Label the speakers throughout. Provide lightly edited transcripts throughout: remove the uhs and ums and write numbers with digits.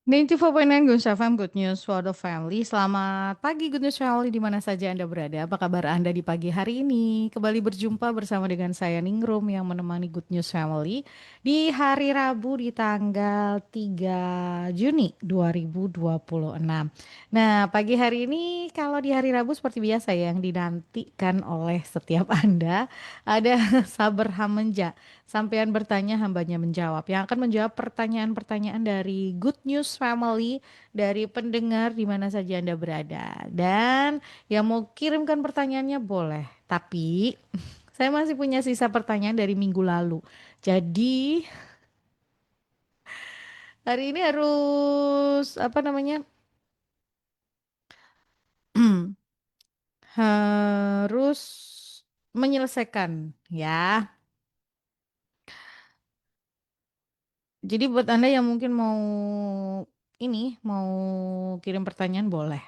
Speaker 1: 94.9 Gunung FM Good News for the Family. Selamat pagi Good News Family di mana saja Anda berada. Apa kabar Anda di pagi hari ini? Kembali berjumpa bersama dengan saya Ningrum yang menemani Good News Family di hari Rabu di tanggal 3 Juni 2026. Nah, pagi hari ini kalau di hari Rabu seperti biasa ya, yang dinantikan oleh setiap Anda ada Saber Hamenja. Sampean bertanya, hambanya menjawab. Yang akan menjawab pertanyaan-pertanyaan dari Good News Family, dari pendengar di mana saja Anda berada. Dan yang mau kirimkan pertanyaannya boleh. Tapi saya masih punya sisa pertanyaan dari minggu lalu. Jadi hari ini harus apa namanya? Harus menyelesaikan ya. Jadi buat Anda yang mungkin mau mau kirim pertanyaan boleh.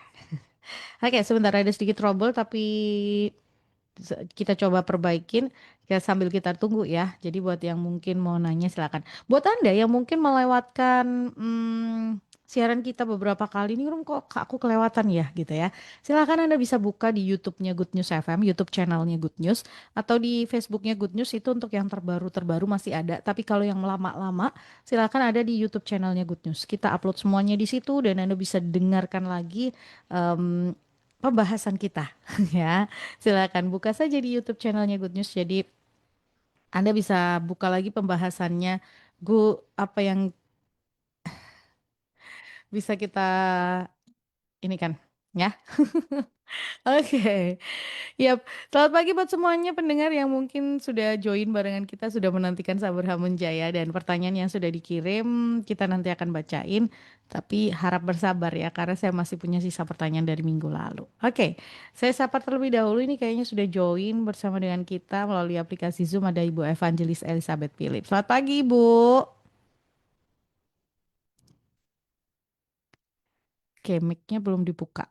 Speaker 1: Oke, sebentar ada sedikit trouble tapi kita coba perbaikin ya sambil kita tunggu ya. Jadi buat yang mungkin mau nanya silakan. Buat Anda yang mungkin melewatkan siaran kita beberapa kali ini kok aku kelewatan ya gitu ya. Silakan Anda bisa buka di YouTube-nya Good News FM, YouTube channelnya Good News atau di Facebooknya Good News itu untuk yang terbaru-terbaru masih ada. Tapi kalau yang lama-lama silakan ada di YouTube channelnya Good News. Kita upload semuanya di situ dan Anda bisa dengarkan lagi em, pembahasan kita ya. Silakan buka saja di YouTube channelnya Good News. Jadi Anda bisa buka lagi pembahasannya. Apa yang bisa kita ini kan ya. Oke. Yap. Selamat pagi buat semuanya pendengar yang mungkin sudah join barengan kita, sudah menantikan Sabar Hamunjaya dan pertanyaan yang sudah dikirim kita nanti akan bacain. Tapi harap bersabar ya karena saya masih punya sisa pertanyaan dari minggu lalu. Oke, saya sapa terlebih dahulu ini kayaknya sudah join bersama dengan kita melalui aplikasi Zoom ada Ibu Evangelis Elizabeth Philip. Selamat pagi Ibu. Oke, mic-nya belum dibuka.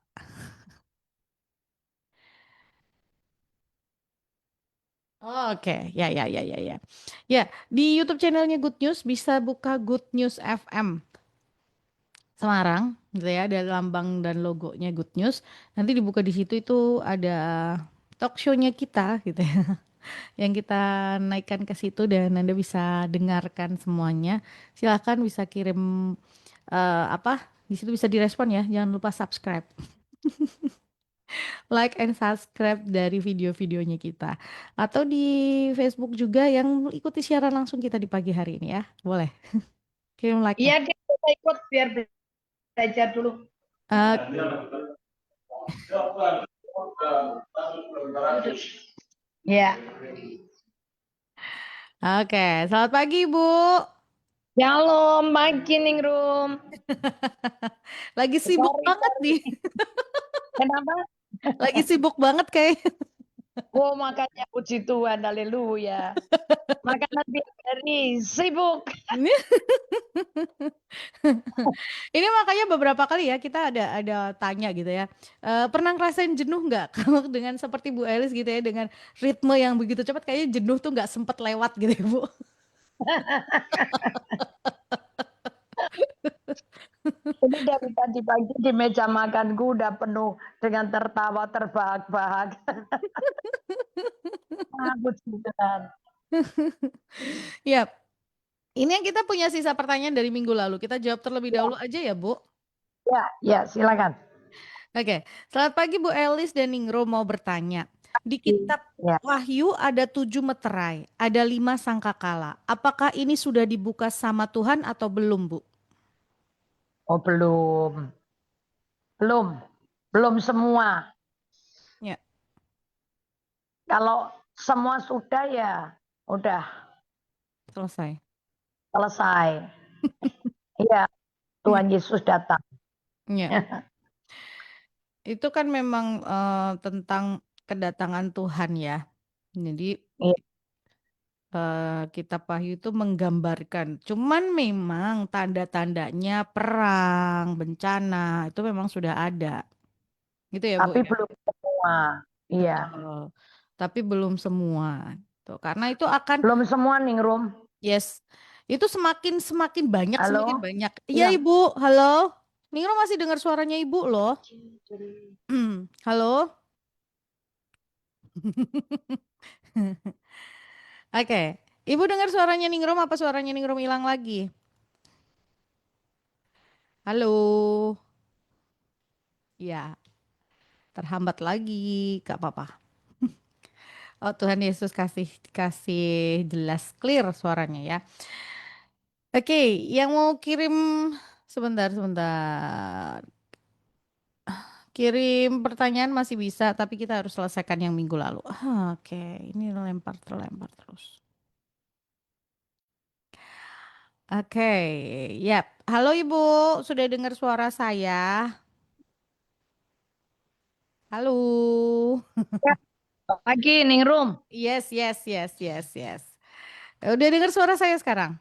Speaker 1: Oke, ya, ya, ya, ya, ya. Ya, di YouTube channelnya Good News bisa buka Good News FM Semarang, gitu ya, ada lambang dan logonya Good News. Nanti dibuka di situ itu ada talk show-nya kita, gitu ya, yang kita naikkan ke situ dan Anda bisa dengarkan semuanya. Silakan bisa kirim apa? Di situ bisa direspon ya. Jangan lupa subscribe, like and subscribe dari video-videonya kita. Atau di Facebook juga yang ikuti siaran langsung kita di pagi hari ini ya. Boleh kirim
Speaker 2: Iya,
Speaker 1: like-nya.
Speaker 2: dia kita ikut biar belajar dulu.
Speaker 1: Eh,
Speaker 2: Ya.
Speaker 1: oke, selamat pagi Bu.
Speaker 2: Shalom, pagi Ningrum.
Speaker 1: Lagi sibuk
Speaker 2: Sorry,
Speaker 1: banget
Speaker 2: sorry.
Speaker 1: nih.
Speaker 2: Kenapa?
Speaker 1: Lagi sibuk banget kayak.
Speaker 2: Oh, makanya puji Tuhan, haleluya. Makanan tiap hari sibuk.
Speaker 1: Ini makanya beberapa kali ya kita ada tanya gitu ya. Pernah ngerasain jenuh nggak kalau dengan seperti Bu Elis gitu ya dengan ritme yang begitu cepat kayaknya jenuh tuh nggak sempet lewat gitu ya Bu.
Speaker 2: Ini dari tadi pagi di meja makanku udah penuh dengan tertawa terbahak-bahak. Ah, puji Tuhan.
Speaker 1: Ya, ini yang kita punya sisa pertanyaan dari minggu lalu. Kita jawab terlebih
Speaker 2: Ya,
Speaker 1: dahulu aja ya Bu.
Speaker 2: ya, ya, silakan.
Speaker 1: Oke, selamat pagi Bu Elis dan Ningro mau bertanya. Di kitab
Speaker 2: Ya.
Speaker 1: Wahyu ada 7 meterai, ada 5 sangkakala. Apakah ini sudah dibuka sama Tuhan atau belum, Bu?
Speaker 2: Oh, belum. Belum. Belum semua.
Speaker 1: Ya,
Speaker 2: Kalau semua sudah ya udah
Speaker 1: selesai.
Speaker 2: selesai. Iya,
Speaker 1: Ya,
Speaker 2: Tuhan Yesus datang.
Speaker 1: ya. Itu kan memang tentang kedatangan Tuhan ya. Jadi
Speaker 2: Iya,
Speaker 1: kitab Wahyu itu menggambarkan. Cuman memang tanda-tandanya perang, bencana itu memang sudah ada. Gitu ya, Bu
Speaker 2: tapi
Speaker 1: ya.
Speaker 2: belum semua. Iya,
Speaker 1: Betul. Tapi belum semua. Tuh, karena itu akan
Speaker 2: belum semua Ningrum.
Speaker 1: yes. Itu semakin semakin banyak,
Speaker 2: Halo?
Speaker 1: semakin banyak. Iya,
Speaker 2: Hilang.
Speaker 1: Ibu. Halo. Ningro masih dengar suaranya Ibu loh. Halo. Oke. Ibu dengar suaranya Ningrum apa suaranya Ningrum hilang lagi? Halo. Ya, terhambat lagi. Gak apa-apa. Oh, Tuhan Yesus kasih kasih jelas clear suaranya ya. Oke, yang mau kirim sebentar sebentar. Kirim pertanyaan masih bisa, tapi kita harus selesaikan yang minggu lalu. Oke, ini lempar terlempar terus. Oke, yap. Halo Ibu, sudah dengar suara saya? Halo.
Speaker 2: Ya, pagi Ningrum.
Speaker 1: Yes, yes, yes, yes, yes. Udah dengar suara saya sekarang?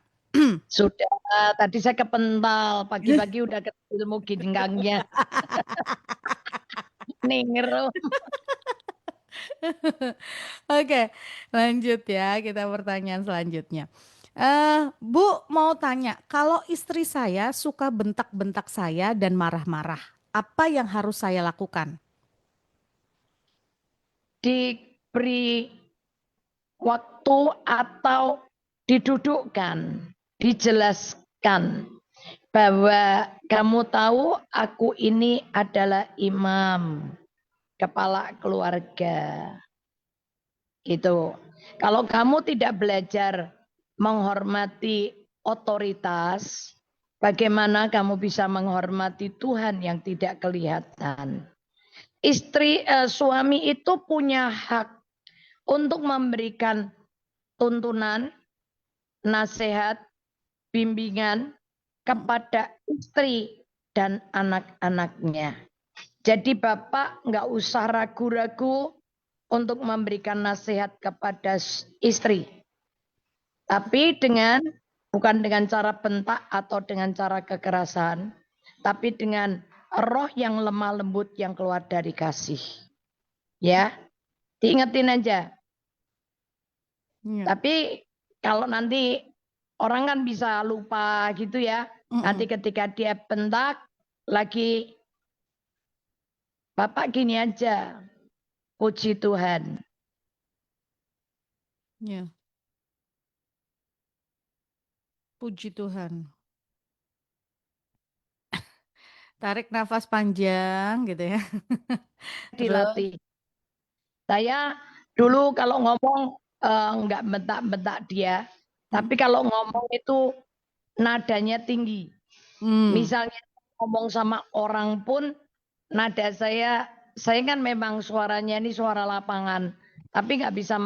Speaker 2: Sudah, tadi saya kepental. Pagi-pagi udah ketemu ginggangnya. Ningrum.
Speaker 1: Oke, lanjut ya. Kita pertanyaan selanjutnya. Bu, mau tanya, kalau istri saya suka bentak-bentak saya dan marah-marah, apa yang harus saya lakukan?
Speaker 2: Diberi waktu atau didudukkan, dijelaskan bahwa kamu tahu aku ini adalah imam, kepala keluarga. Gitu. Kalau kamu tidak belajar menghormati otoritas, bagaimana kamu bisa menghormati Tuhan yang tidak kelihatan? Suami itu punya hak untuk memberikan tuntunan, nasihat, bimbingan kepada istri dan anak-anaknya. Jadi Bapak nggak usah ragu-ragu untuk memberikan nasihat kepada istri. Tapi bukan dengan cara bentak atau dengan cara kekerasan, tapi dengan roh yang lemah lembut yang keluar dari kasih. Ya, diingetin aja.
Speaker 1: Iya.
Speaker 2: Tapi kalau nanti orang kan bisa lupa gitu ya. Nanti
Speaker 1: Mm-mm.
Speaker 2: ketika dia bentak lagi, Bapak gini aja, puji Tuhan.
Speaker 1: Iya. Puji Tuhan. Tarik nafas panjang gitu ya. Terus,
Speaker 2: Dilatih. Saya dulu kalau ngomong nggak bentak-bentak dia,
Speaker 1: mm,
Speaker 2: tapi kalau ngomong itu nadanya tinggi.
Speaker 1: mm,
Speaker 2: Misalnya ngomong sama orang pun nada saya kan memang suaranya ini suara lapangan, tapi nggak bisa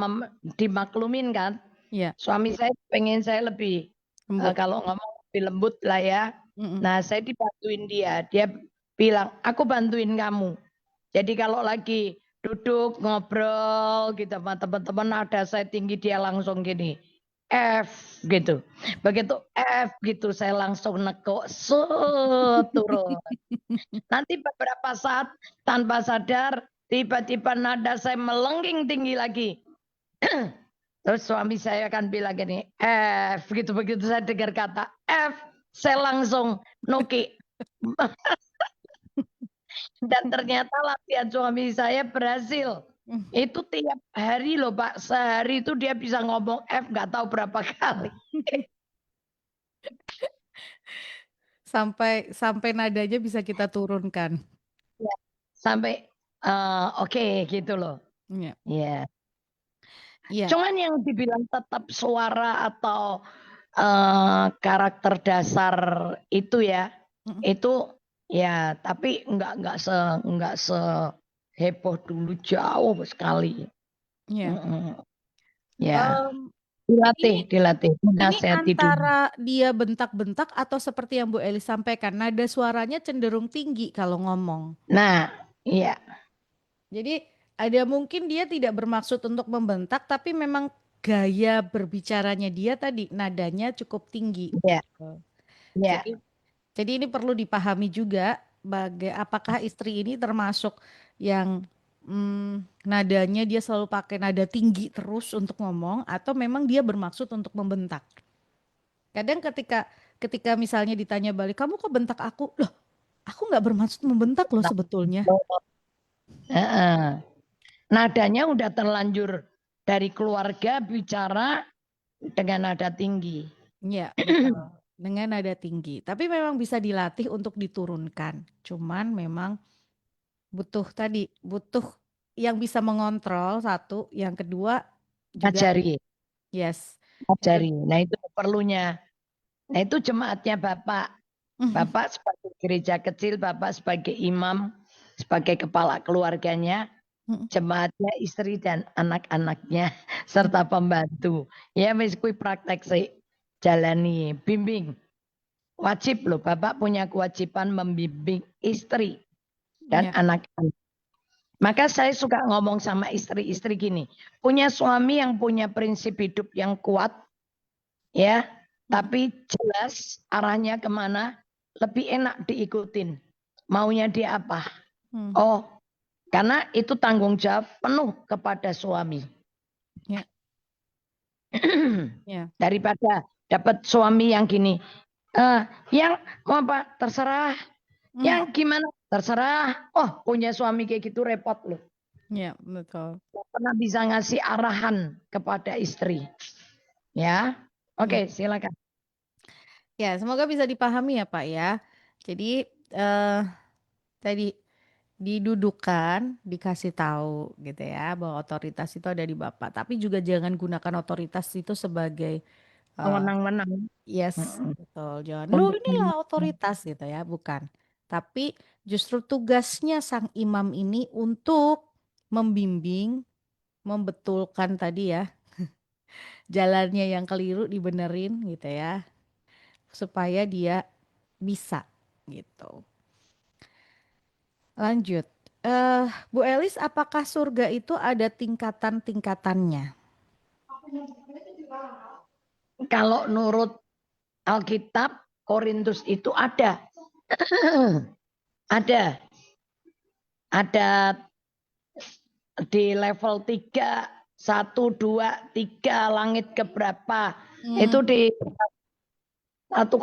Speaker 2: dimaklumin kan.
Speaker 1: ya,
Speaker 2: Suami saya pengen saya lebih
Speaker 1: lembut.
Speaker 2: kalau ngomong lebih lembut lah ya.
Speaker 1: Mm-mm.
Speaker 2: Nah saya dibantuin dia, dia bilang aku bantuin kamu. Jadi kalau lagi duduk ngobrol gitu sama teman-teman ada saya tinggi dia langsung gini. F gitu. Begitu F gitu saya langsung nekuk turun. Nanti beberapa saat tanpa sadar tiba-tiba nada saya melengking tinggi lagi. Terus suami saya akan bilang gini, F gitu begitu saya dengar kata F saya langsung nuki. Dan ternyata latihan suami saya berhasil. Itu tiap hari loh Pak, sehari itu dia bisa ngomong F nggak tahu berapa kali.
Speaker 1: Sampai sampai nadanya bisa kita turunkan.
Speaker 2: Ya, sampai oke gitu loh.
Speaker 1: Iya.
Speaker 2: Ya.
Speaker 1: Iya.
Speaker 2: Cuman yang dibilang tetap suara atau karakter dasar itu ya,
Speaker 1: Mm-mm.
Speaker 2: itu ya tapi nggak seheboh dulu jauh sekali.
Speaker 1: Iya.
Speaker 2: Mm-mm. Ya,
Speaker 1: Em, ini
Speaker 2: dilatih,
Speaker 1: ini
Speaker 2: dinasehati dulu.
Speaker 1: antara dia bentak-bentak atau seperti yang Bu Eli sampaikan, nada suaranya cenderung tinggi kalau ngomong.
Speaker 2: Nah, iya,
Speaker 1: Jadi ada mungkin dia tidak bermaksud untuk membentak, tapi memang gaya berbicaranya dia tadi nadanya cukup tinggi
Speaker 2: iya,
Speaker 1: gitu.
Speaker 2: iya,
Speaker 1: Jadi jadi ini perlu dipahami juga apakah istri ini termasuk yang nadanya dia selalu pakai nada tinggi terus untuk ngomong atau memang dia bermaksud untuk membentak. Kadang ketika misalnya ditanya balik, kamu kok bentak aku? Loh, aku nggak bermaksud membentak loh
Speaker 2: Nah,
Speaker 1: sebetulnya.
Speaker 2: heeh. Nadanya udah terlanjur dari keluarga bicara dengan nada tinggi.
Speaker 1: Ya, betul. Dengan nada tinggi. Tapi memang bisa dilatih untuk diturunkan. Cuman memang butuh yang bisa mengontrol satu, yang kedua juga
Speaker 2: Ngajari,
Speaker 1: yes. Yang
Speaker 2: ngajari.
Speaker 1: kedua,
Speaker 2: Nah itu perlunya. Nah itu jemaatnya Bapak. Bapak sebagai gereja kecil, Bapak sebagai imam, sebagai kepala keluarganya, jemaatnya istri dan anak-anaknya, serta pembantu. Ya wis kuwi praktek sih, jalani, bimbing. Wajib loh, Bapak punya kewajiban membimbing istri dan
Speaker 1: ya.
Speaker 2: anak-anak. Maka saya suka ngomong sama istri-istri gini, punya suami yang punya prinsip hidup yang kuat, ya, tapi jelas arahnya kemana, lebih enak diikutin. Maunya dia apa?
Speaker 1: Hmm,
Speaker 2: Oh, karena itu tanggung jawab penuh kepada suami.
Speaker 1: ya, ya.
Speaker 2: Daripada dapat suami yang gini, yang mau apa terserah,
Speaker 1: Hmm,
Speaker 2: yang gimana terserah. Oh, punya suami kayak gitu repot loh.
Speaker 1: ya, betul.
Speaker 2: Nggak pernah bisa ngasih arahan kepada istri. Ya,
Speaker 1: Ya.
Speaker 2: oke silakan.
Speaker 1: Ya, semoga bisa dipahami ya, Pak ya. Jadi eh tadi didudukan, dikasih tahu gitu ya bahwa otoritas itu ada di Bapak. Tapi juga jangan gunakan otoritas itu sebagai eh,
Speaker 2: Menang-menang.
Speaker 1: yes,
Speaker 2: Mm-mm.
Speaker 1: betul. Jangan lu
Speaker 2: Untuk
Speaker 1: inilah otoritas gitu ya, bukan. Tapi justru tugasnya sang imam ini untuk membimbing, membetulkan tadi ya, jalannya yang keliru dibenerin gitu ya, supaya dia bisa gitu. Lanjut. Bu Elis, apakah surga itu ada tingkatan-tingkatannya?
Speaker 2: kalau nurut Alkitab, Korintus itu ada. ada. Ada di level 3, 1, 2, 3, langit keberapa.
Speaker 1: Hmm,
Speaker 2: Itu di 2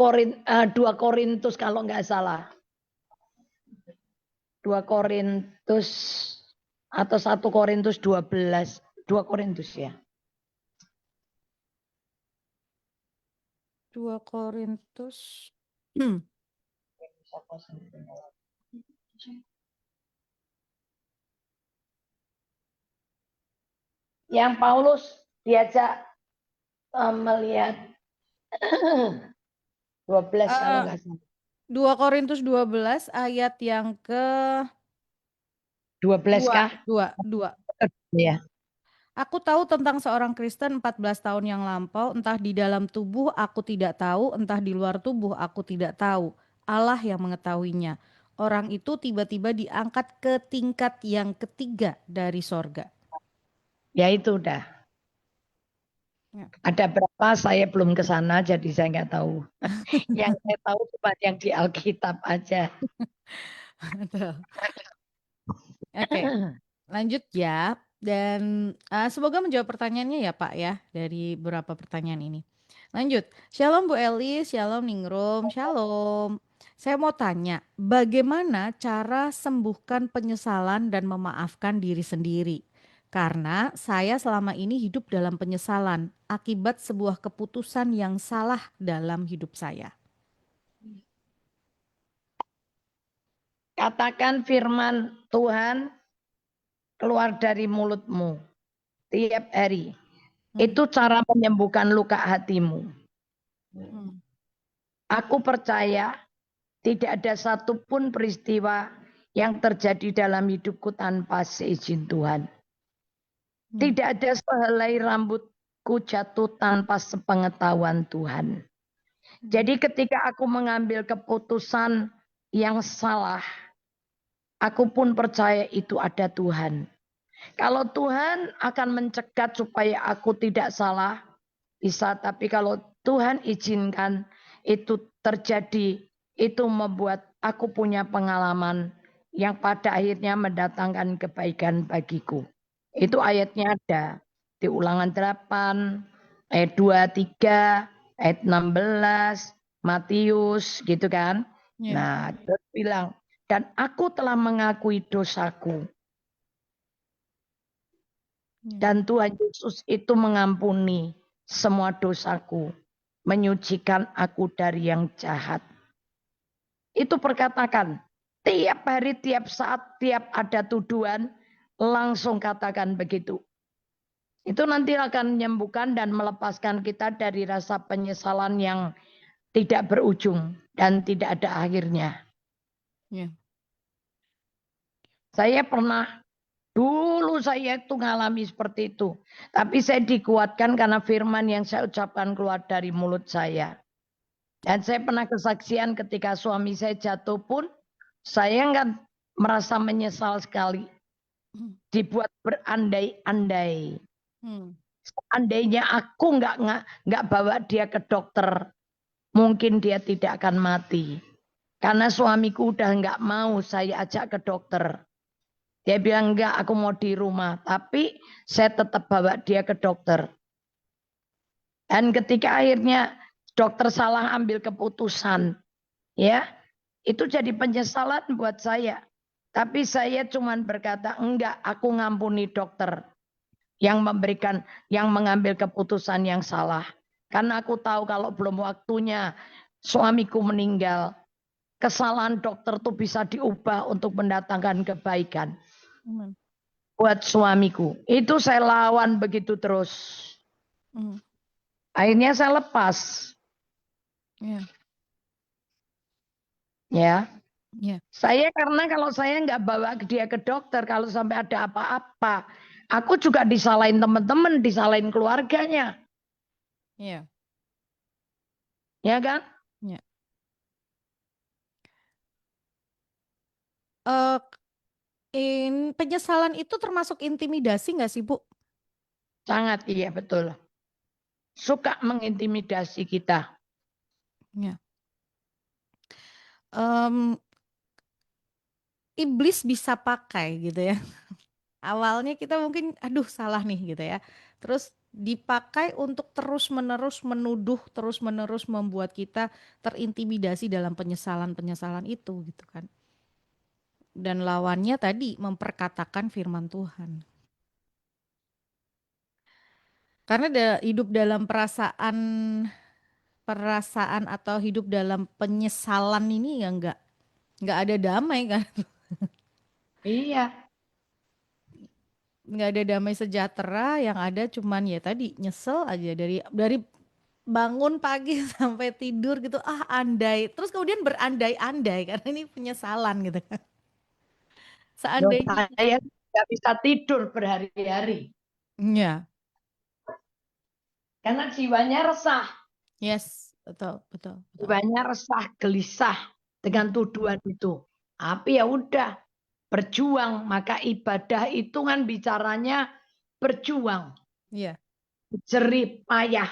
Speaker 2: Korintus kalau nggak salah. 2 Korintus atau 1 Korintus 12. 2 Korintus ya.
Speaker 1: 2 Korintus.
Speaker 2: Yang Paulus diajak melihat 12 kalau
Speaker 1: Eh,
Speaker 2: nggak salah.
Speaker 1: 2 Korintus 12 ayat yang ke
Speaker 2: 12
Speaker 1: dua
Speaker 2: kah?
Speaker 1: dua dua.
Speaker 2: Ya.
Speaker 1: Aku tahu tentang seorang Kristen 14 tahun yang lampau, entah di dalam tubuh aku tidak tahu, entah di luar tubuh aku tidak tahu. Allah yang mengetahuinya. Orang itu tiba-tiba diangkat ke tingkat yang ketiga dari sorga.
Speaker 2: Ya itu udah.
Speaker 1: Ya.
Speaker 2: Ada berapa saya belum ke sana jadi saya nggak tahu. Yang saya tahu cuma yang di Alkitab aja.
Speaker 1: Betul. Oke, lanjut ya. Dan semoga menjawab pertanyaannya ya Pak ya dari beberapa pertanyaan ini. Lanjut. Shalom Bu Elis, Shalom Ningrum, Shalom. Saya mau tanya, bagaimana cara sembuhkan penyesalan dan memaafkan diri sendiri? Karena saya selama ini hidup dalam penyesalan akibat sebuah keputusan yang salah dalam hidup saya.
Speaker 2: Katakan firman Tuhan keluar dari mulutmu tiap hari.
Speaker 1: Hmm,
Speaker 2: Itu cara menyembuhkan luka hatimu.
Speaker 1: hmm,
Speaker 2: Aku percaya tidak ada satupun peristiwa yang terjadi dalam hidupku tanpa seizin Tuhan.
Speaker 1: hmm,
Speaker 2: Tidak ada sehelai rambutku jatuh tanpa sepengetahuan Tuhan.
Speaker 1: hmm,
Speaker 2: Jadi ketika aku mengambil keputusan yang salah, aku pun percaya itu ada Tuhan. Kalau Tuhan akan mencegat supaya aku tidak salah, bisa. Tapi kalau Tuhan izinkan itu terjadi, itu membuat aku punya pengalaman yang pada akhirnya mendatangkan kebaikan bagiku. Itu ayatnya ada di Ulangan 8, ayat 2, 3. ayat 16, Matius gitu kan.
Speaker 1: Ya.
Speaker 2: Nah, terus bilang, dan aku telah mengakui dosaku.
Speaker 1: Ya.
Speaker 2: Dan Tuhan Yesus itu mengampuni semua dosaku. Menyucikan aku dari yang jahat. Itu perkatakan. Tiap hari, tiap saat, tiap ada tuduhan, langsung katakan begitu. Itu nanti akan menyembuhkan dan melepaskan kita dari rasa penyesalan yang tidak berujung dan tidak ada akhirnya.
Speaker 1: Ya.
Speaker 2: Saya pernah, dulu saya itu mengalami seperti itu. Tapi saya dikuatkan karena firman yang saya ucapkan keluar dari mulut saya. Dan saya pernah kesaksian ketika suami saya jatuh pun, saya kan merasa menyesal sekali. Dibuat berandai-andai. Seandainya aku nggak bawa dia ke dokter, mungkin dia tidak akan mati. Karena suamiku udah nggak mau saya ajak ke dokter. Dia bilang enggak, aku mau di rumah. Tapi saya tetap bawa dia ke dokter. Dan ketika akhirnya dokter salah ambil keputusan, ya, itu jadi penyesalan buat saya. Tapi saya cuma berkata, enggak, aku ngampuni dokter yang memberikan, yang mengambil keputusan yang salah. Karena aku tahu kalau belum waktunya suamiku meninggal, kesalahan dokter itu bisa diubah untuk mendatangkan kebaikan. Buat suamiku. Itu saya lawan begitu terus. Akhirnya saya lepas. Ya. Saya karena kalau saya nggak bawa dia ke dokter, kalau sampai ada apa-apa, aku juga disalahin teman-teman, disalahin keluarganya.
Speaker 1: Iya.
Speaker 2: Ya kan?
Speaker 1: Ya. Penyesalan itu termasuk intimidasi nggak sih, Bu?
Speaker 2: Sangat iya, betul. Suka mengintimidasi kita.
Speaker 1: Ya. Iblis bisa pakai gitu ya. Awalnya kita mungkin, aduh salah nih gitu ya. Terus dipakai untuk terus-menerus menuduh, terus-menerus membuat kita terintimidasi dalam penyesalan-penyesalan itu gitu kan. Dan lawannya tadi memperkatakan firman Tuhan. Karena hidup dalam perasaan atau hidup dalam penyesalan ini ya nggak ada damai kan.
Speaker 2: Iya.
Speaker 1: Nggak ada damai sejahtera, yang ada cuman ya tadi nyesel aja dari bangun pagi sampai tidur gitu, andai terus kemudian berandai-andai karena ini penyesalan gitu kan. Seandainya,
Speaker 2: Saya nggak bisa tidur berhari-hari.
Speaker 1: ya,
Speaker 2: Karena jiwanya resah.
Speaker 1: yes, betul, betul, betul.
Speaker 2: Jiwanya resah, gelisah dengan tuduhan itu. Tapi ya udah, berjuang. Maka ibadah itu kan bicaranya berjuang.
Speaker 1: Iya,
Speaker 2: Jerih payah.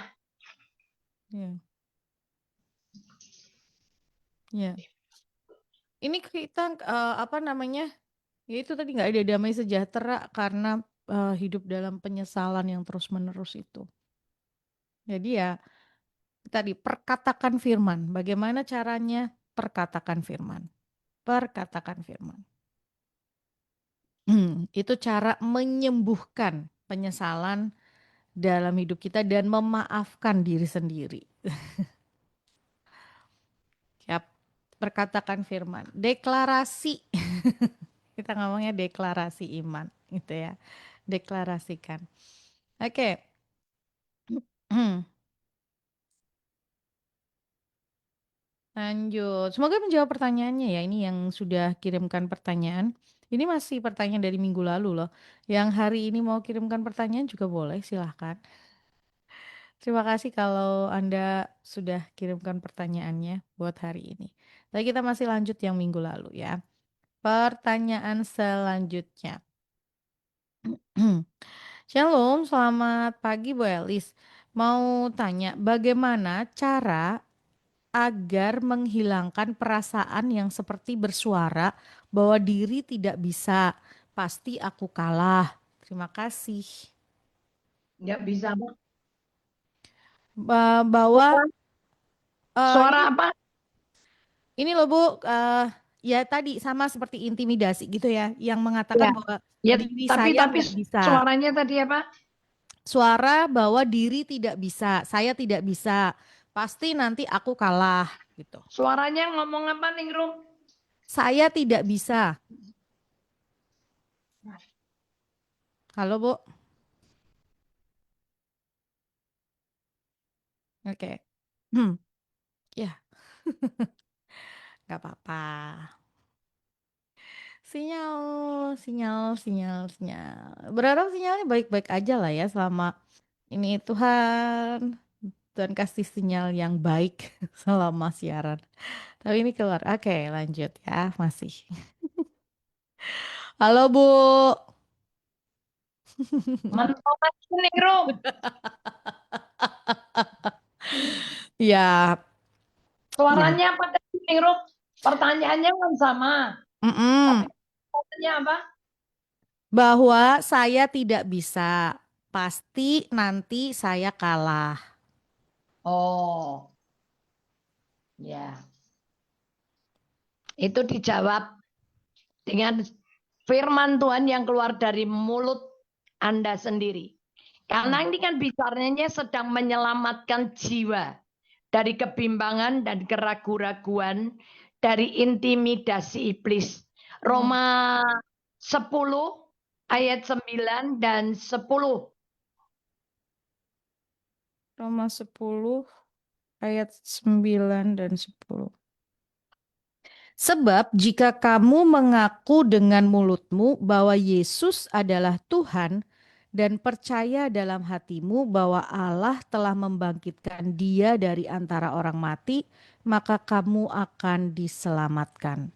Speaker 1: iya, iya. Ini kita apa namanya? Ya itu tadi nggak ada damai sejahtera karena hidup dalam penyesalan yang terus-menerus itu. Jadi ya tadi perkatakan firman. Bagaimana caranya? Perkatakan firman. Perkatakan firman. Itu cara menyembuhkan penyesalan dalam hidup kita dan memaafkan diri sendiri. Yap, perkatakan firman. Deklarasi. Kita ngomongnya deklarasi iman, gitu ya. Deklarasikan. Oke. Lanjut. Semoga menjawab pertanyaannya ya. Ini yang sudah kirimkan pertanyaan. Ini masih pertanyaan dari minggu lalu loh. Yang hari ini mau kirimkan pertanyaan juga boleh, silahkan. Terima kasih kalau Anda sudah kirimkan pertanyaannya buat hari ini. Tapi kita masih lanjut yang minggu lalu ya. Pertanyaan selanjutnya. Shalom, selamat pagi Bu Elis. Mau tanya, bagaimana cara agar menghilangkan perasaan yang seperti bersuara bahwa diri tidak bisa, pasti aku kalah. Terima kasih.
Speaker 2: Nggak bisa.
Speaker 1: Bahwa
Speaker 2: Apa? Suara
Speaker 1: Ini
Speaker 2: apa?
Speaker 1: loh Bu, ya tadi sama seperti intimidasi gitu ya, yang mengatakan
Speaker 2: Ya.
Speaker 1: bahwa
Speaker 2: Ya,
Speaker 1: diri
Speaker 2: tapi
Speaker 1: saya
Speaker 2: tapi
Speaker 1: nggak bisa.
Speaker 2: suaranya tadi apa?
Speaker 1: Suara bahwa diri tidak bisa, saya tidak bisa, pasti nanti aku kalah gitu.
Speaker 2: Suaranya ngomong apa, Ningrum?
Speaker 1: Saya tidak bisa. Halo Bu, oke. Ya, nggak apa-apa. Sinyal, sinyal, sinyal, sinyal. Berharap sinyalnya baik-baik aja lah ya selama ini Tuhan. Tuhan kasih sinyal yang baik selama siaran. Tapi ini keluar. Oke, lanjut ya, masih. Halo Bu.
Speaker 2: Mentok aja, Ningrum.
Speaker 1: Ya, ya.
Speaker 2: Suaranya apa tadi, Ningrum? Pertanyaannya kan sama. Tapi
Speaker 1: Mm-mm.
Speaker 2: pertanyaannya apa?
Speaker 1: Bahwa saya tidak bisa. Pasti nanti saya kalah.
Speaker 2: Oh, ya. Itu dijawab dengan firman Tuhan yang keluar dari mulut Anda sendiri. Karena
Speaker 1: Hmm.
Speaker 2: ini kan bicaranya sedang menyelamatkan jiwa dari kebimbangan dan keraguan-raguan, dari intimidasi iblis.
Speaker 1: Hmm.
Speaker 2: Roma 10 ayat 9 dan 10.
Speaker 1: Roma 10 ayat 9 dan 10. Sebab jika kamu mengaku dengan mulutmu bahwa Yesus adalah Tuhan dan percaya dalam hatimu bahwa Allah telah membangkitkan Dia dari antara orang mati, maka kamu akan diselamatkan.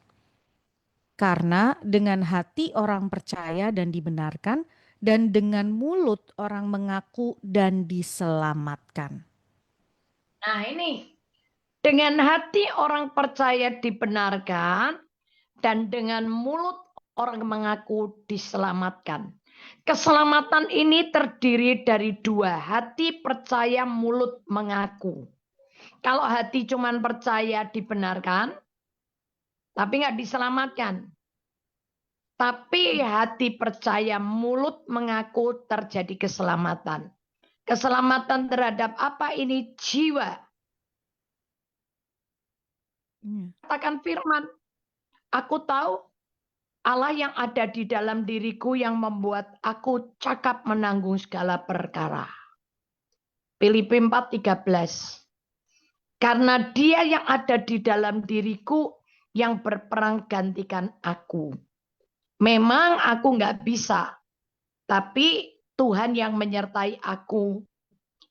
Speaker 1: Karena dengan hati orang percaya dan dibenarkan, dan dengan mulut orang mengaku dan diselamatkan.
Speaker 2: Nah ini, dengan hati orang percaya dibenarkan, dan dengan mulut orang mengaku diselamatkan. Keselamatan ini terdiri dari dua, hati percaya, mulut mengaku. Kalau hati cuman percaya dibenarkan, tapi nggak diselamatkan. Tapi hati percaya, mulut mengaku terjadi keselamatan. Keselamatan terhadap apa ini? Jiwa.
Speaker 1: Hmm.
Speaker 2: Katakan firman, aku tahu Allah yang ada di dalam diriku yang membuat aku cakap menanggung segala perkara. Filipi 4:13. Karena dia yang ada di dalam diriku yang berperang gantikan aku. Memang aku nggak bisa, tapi Tuhan yang menyertai aku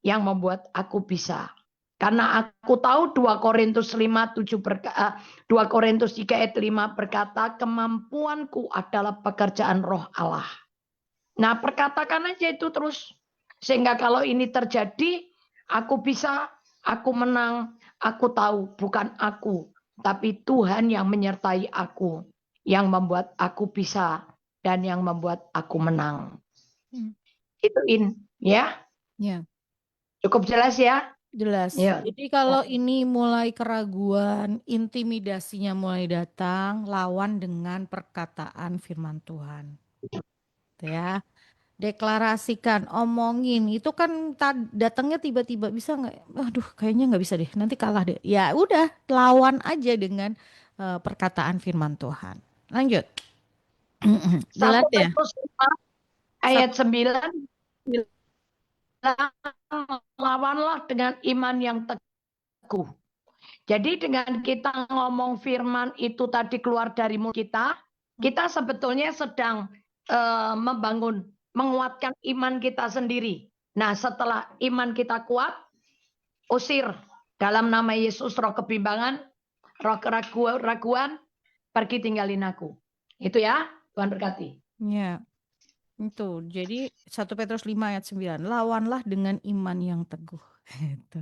Speaker 2: yang membuat aku bisa. Karena aku tahu 2 Korintus 5, 7 2 Korintus 3 ayat 5 berkata, kemampuanku adalah pekerjaan roh Allah. Nah, perkatakan aja itu terus. Sehingga kalau ini terjadi, aku bisa, aku menang, aku tahu bukan aku, tapi Tuhan yang menyertai aku, yang membuat aku bisa, dan yang membuat aku menang.
Speaker 1: Hmm.
Speaker 2: Ituin, ya.
Speaker 1: Ya.
Speaker 2: Cukup jelas ya?
Speaker 1: Jelas.
Speaker 2: Ya.
Speaker 1: Jadi kalau ini mulai keraguan, intimidasinya mulai datang, lawan dengan perkataan firman Tuhan. Gitu ya. Deklarasikan, omongin. Itu kan datangnya tiba-tiba bisa nggak? Aduh, kayaknya nggak bisa deh. Nanti kalah deh. Ya udah, lawan aja dengan perkataan firman Tuhan. Lanjut. Jelas
Speaker 2: 1
Speaker 1: ya?
Speaker 2: Petrus 5
Speaker 1: Sat-
Speaker 2: ayat 9 bilang, lawanlah dengan iman yang teguh. Jadi dengan kita ngomong firman itu tadi keluar dari mulut kita, kita sebetulnya sedang membangun, menguatkan iman kita sendiri. Nah, setelah iman kita kuat, usir dalam nama Yesus roh kebimbangan, roh keraguan, pergi tinggalin aku. Itu ya, Tuhan berkati.
Speaker 1: Ya. Itu, jadi 1 Petrus 5 ayat 9, lawanlah dengan iman yang teguh. Itu.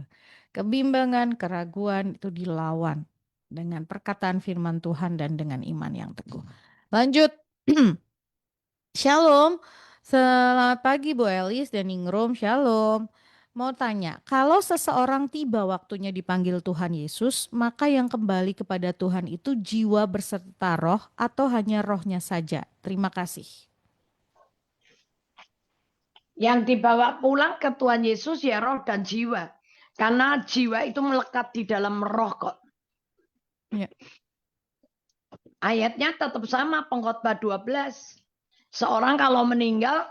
Speaker 1: Kebimbangan, keraguan itu dilawan dengan perkataan firman Tuhan dan dengan iman yang teguh. Lanjut. Shalom. Selamat pagi Bu Elis dan Ningrum. Shalom. Mau tanya, kalau seseorang tiba waktunya dipanggil Tuhan Yesus, maka yang kembali kepada Tuhan itu jiwa berserta roh atau hanya rohnya saja? Terima kasih.
Speaker 2: Yang dibawa pulang ke Tuhan Yesus ya roh dan jiwa. Karena jiwa itu melekat di dalam roh kok.
Speaker 1: Ya.
Speaker 2: Ayatnya tetap sama, Pengkhotbah 12. Seorang kalau meninggal,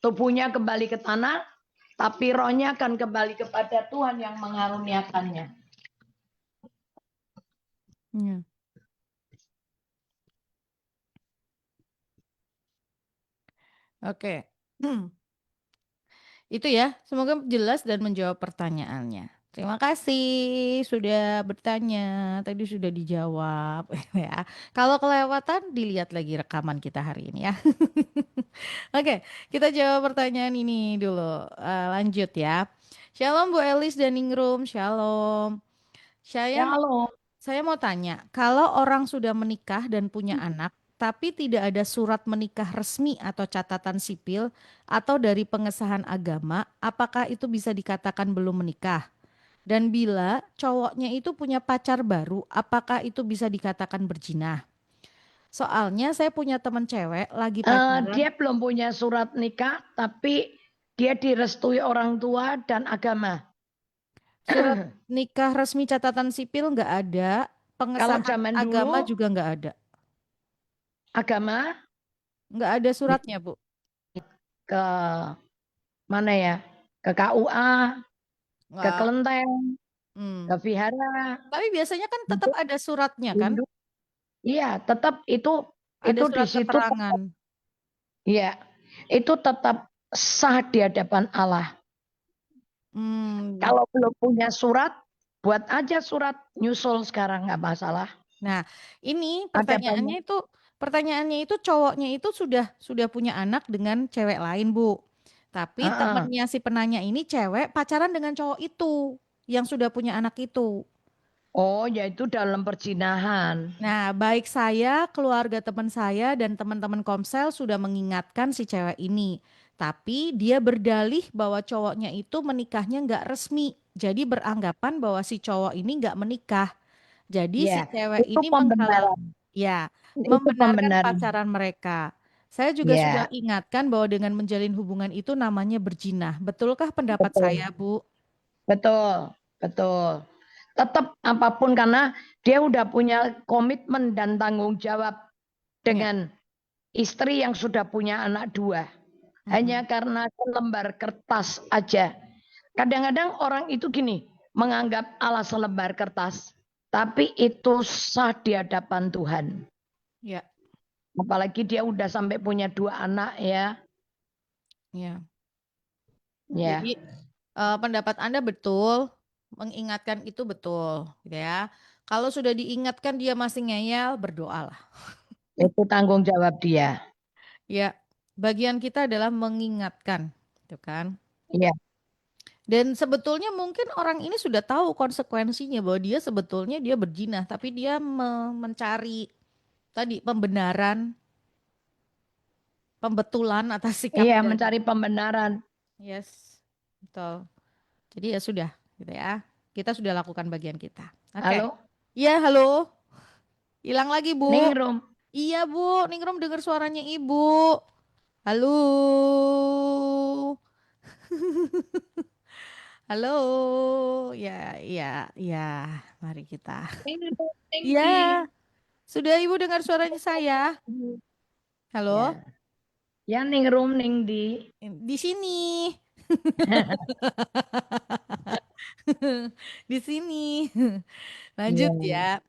Speaker 2: tubuhnya kembali ke tanah, tapi rohnya akan kembali kepada Tuhan yang mengaruniakannya.
Speaker 1: Ya. Oke. Itu ya, semoga jelas dan menjawab pertanyaannya. Terima kasih sudah bertanya. Tadi sudah dijawab ya. Kalau kelewatan dilihat lagi rekaman kita hari ini ya. Oke, kita jawab pertanyaan ini dulu. Lanjut ya. Shalom Bu Elis dan Ningrum, shalom.
Speaker 2: Ya,
Speaker 1: Saya
Speaker 2: halo.
Speaker 1: saya mau tanya, kalau orang sudah menikah dan punya anak, tapi tidak ada surat menikah resmi atau catatan sipil atau dari pengesahan agama, apakah itu bisa dikatakan belum menikah? Dan bila cowoknya itu punya pacar baru, apakah itu bisa dikatakan berzina? Soalnya saya punya teman cewek lagi pacaran.
Speaker 2: Dia belum punya surat nikah, tapi dia direstui orang tua dan agama.
Speaker 1: Surat nikah resmi catatan sipil nggak ada,
Speaker 2: Kalau
Speaker 1: pengesahan
Speaker 2: zaman
Speaker 1: agama
Speaker 2: dulu,
Speaker 1: juga nggak ada.
Speaker 2: agama
Speaker 1: Nggak ada suratnya, Bu.
Speaker 2: ke mana ya? Ke KUA, ke
Speaker 1: Nggak.
Speaker 2: kelenteng, ke
Speaker 1: Hmm.
Speaker 2: vihara.
Speaker 1: Tapi biasanya kan tetap
Speaker 2: Untuk
Speaker 1: ada suratnya kan?
Speaker 2: induk. Iya, tetap
Speaker 1: Ada
Speaker 2: itu di
Speaker 1: surat
Speaker 2: situ
Speaker 1: keterangan.
Speaker 2: tetap, ya, itu tetap sah di hadapan Allah.
Speaker 1: Hmm.
Speaker 2: Kalau belum punya surat, buat aja surat nyusul sekarang nggak masalah.
Speaker 1: Nah, ini
Speaker 2: Ada banyak.
Speaker 1: pertanyaannya itu cowoknya itu sudah punya anak dengan cewek lain, Bu. Tapi
Speaker 2: Heeh.
Speaker 1: temennya si penanya ini cewek pacaran dengan cowok itu yang sudah punya anak itu.
Speaker 2: Oh, yaitu dalam perjinahan.
Speaker 1: Nah, baik saya, keluarga teman saya, dan teman-teman Komsel sudah mengingatkan si cewek ini. Tapi dia berdalih bahwa cowoknya itu menikahnya nggak resmi. Jadi beranggapan bahwa si cowok ini nggak menikah. Jadi si
Speaker 2: Ya,
Speaker 1: cewek
Speaker 2: itu
Speaker 1: ini
Speaker 2: pembenaran.
Speaker 1: ya,
Speaker 2: Itu
Speaker 1: membenarkan
Speaker 2: pembenaran.
Speaker 1: pacaran mereka. Saya juga sudah
Speaker 2: Ya,
Speaker 1: ingatkan bahwa dengan menjalin hubungan itu namanya berzina. Betulkah pendapat
Speaker 2: betul.
Speaker 1: saya, Bu?
Speaker 2: Betul. Betul. Tetap apapun karena dia udah punya komitmen dan tanggung jawab
Speaker 1: Ya.
Speaker 2: dengan istri yang sudah punya anak dua. Hanya
Speaker 1: Mm-mm.
Speaker 2: karena selembar kertas aja. Kadang-kadang orang itu gini, menganggap Allah selembar kertas. Tapi itu sah di hadapan Tuhan.
Speaker 1: Ya,
Speaker 2: Apalagi dia udah sampai punya dua anak ya.
Speaker 1: ya.
Speaker 2: Ya,
Speaker 1: Jadi pendapat Anda betul, mengingatkan itu betul, gitu ya. Kalau sudah diingatkan dia masih ngeyel, berdoalah.
Speaker 2: itu tanggung jawab dia.
Speaker 1: Ya, bagian kita adalah mengingatkan, gitu kan.
Speaker 2: Iya,
Speaker 1: Dan sebetulnya mungkin orang ini sudah tahu konsekuensinya bahwa dia sebetulnya dia berzina, tapi dia mencari tadi pembenaran, pembetulan atas sikap
Speaker 2: iya
Speaker 1: dan
Speaker 2: mencari pembenaran.
Speaker 1: yes, betul. Jadi ya sudah, gitu ya. Kita sudah lakukan bagian kita. Oke.
Speaker 2: Halo,
Speaker 1: Iya, halo. Hilang lagi, Bu.
Speaker 2: Ningrum.
Speaker 1: Iya, Bu. Ningrum dengar suaranya Ibu. Halo. Halo. Ya, ya, ya. Mari kita.
Speaker 2: Ningrum,
Speaker 1: Iya,
Speaker 2: Ningdi.
Speaker 1: sudah Ibu dengar suaranya saya. Halo.
Speaker 2: Ya, ya Ningrum, Ningdi.
Speaker 1: Di sini. Di sini. Lanjut
Speaker 2: Iya.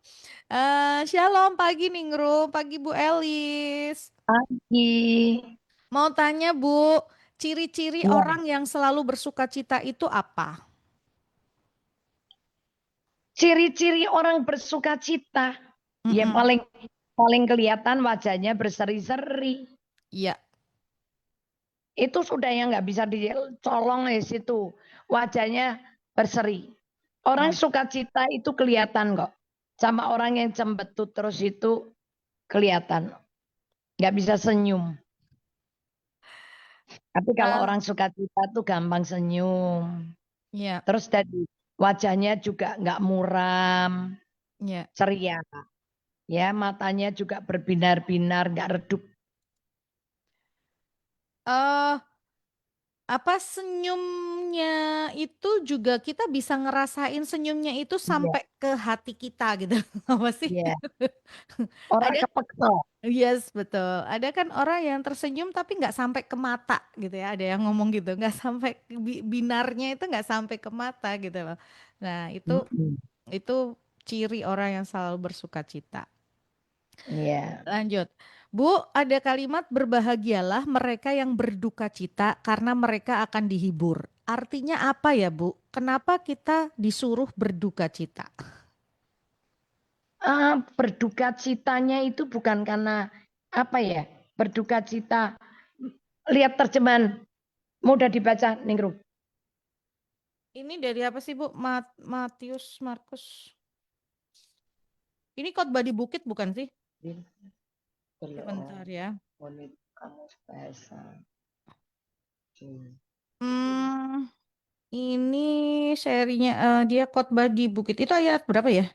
Speaker 1: ya. Shalom pagi Ningrum, pagi Bu Elis.
Speaker 2: Pagi.
Speaker 1: Mau tanya Bu, ciri-ciri
Speaker 2: Ya.
Speaker 1: orang yang selalu bersuka cita itu apa?
Speaker 2: Ciri-ciri orang bersuka cita. Ya
Speaker 1: Mm-mm.
Speaker 2: paling paling kelihatan wajahnya berseri-seri.
Speaker 1: Iya.
Speaker 2: Itu sudah yang nggak bisa dicolong di situ. Wajahnya berseri. Orang
Speaker 1: Hmm.
Speaker 2: sukacita itu kelihatan kok. Sama orang yang cembetut terus itu kelihatan. Nggak bisa senyum. Tapi kalau
Speaker 1: Kalau
Speaker 2: orang sukacita tuh gampang senyum.
Speaker 1: ya,
Speaker 2: Terus tadi wajahnya juga nggak muram,
Speaker 1: ya.
Speaker 2: ceria. Ya, matanya juga berbinar-binar, nggak redup.
Speaker 1: eh apa senyumnya itu juga kita bisa ngerasain senyumnya itu
Speaker 2: Iya,
Speaker 1: sampai ke hati kita gitu. Apa sih?
Speaker 2: iya. Orang
Speaker 1: Ada,
Speaker 2: kepekel.
Speaker 1: yes betul. Ada kan orang yang tersenyum tapi nggak sampai ke mata gitu ya. Ada yang ngomong gitu, nggak sampai binarnya itu nggak sampai ke mata gitu loh. Nah
Speaker 2: Mm-mm.
Speaker 1: itu ciri orang yang selalu bersuka cita.
Speaker 2: Iya.
Speaker 1: Lanjut. Bu, ada kalimat berbahagialah mereka yang berduka cita karena mereka akan dihibur. Artinya apa ya, Bu? Kenapa kita disuruh berduka cita?
Speaker 2: Berduka citanya itu bukan karena apa ya? Berduka cita. Lihat terjemahan mudah dibaca, Ningrum.
Speaker 1: Ini dari apa sih, Bu? Matius, Markus. Ini khotbah di bukit bukan sih?
Speaker 2: Belum.
Speaker 1: Sebentar ya.
Speaker 2: Menit kamus bahasa.
Speaker 1: Hmm, ini serinya dia khotbah di bukit. Itu ayat berapa ya?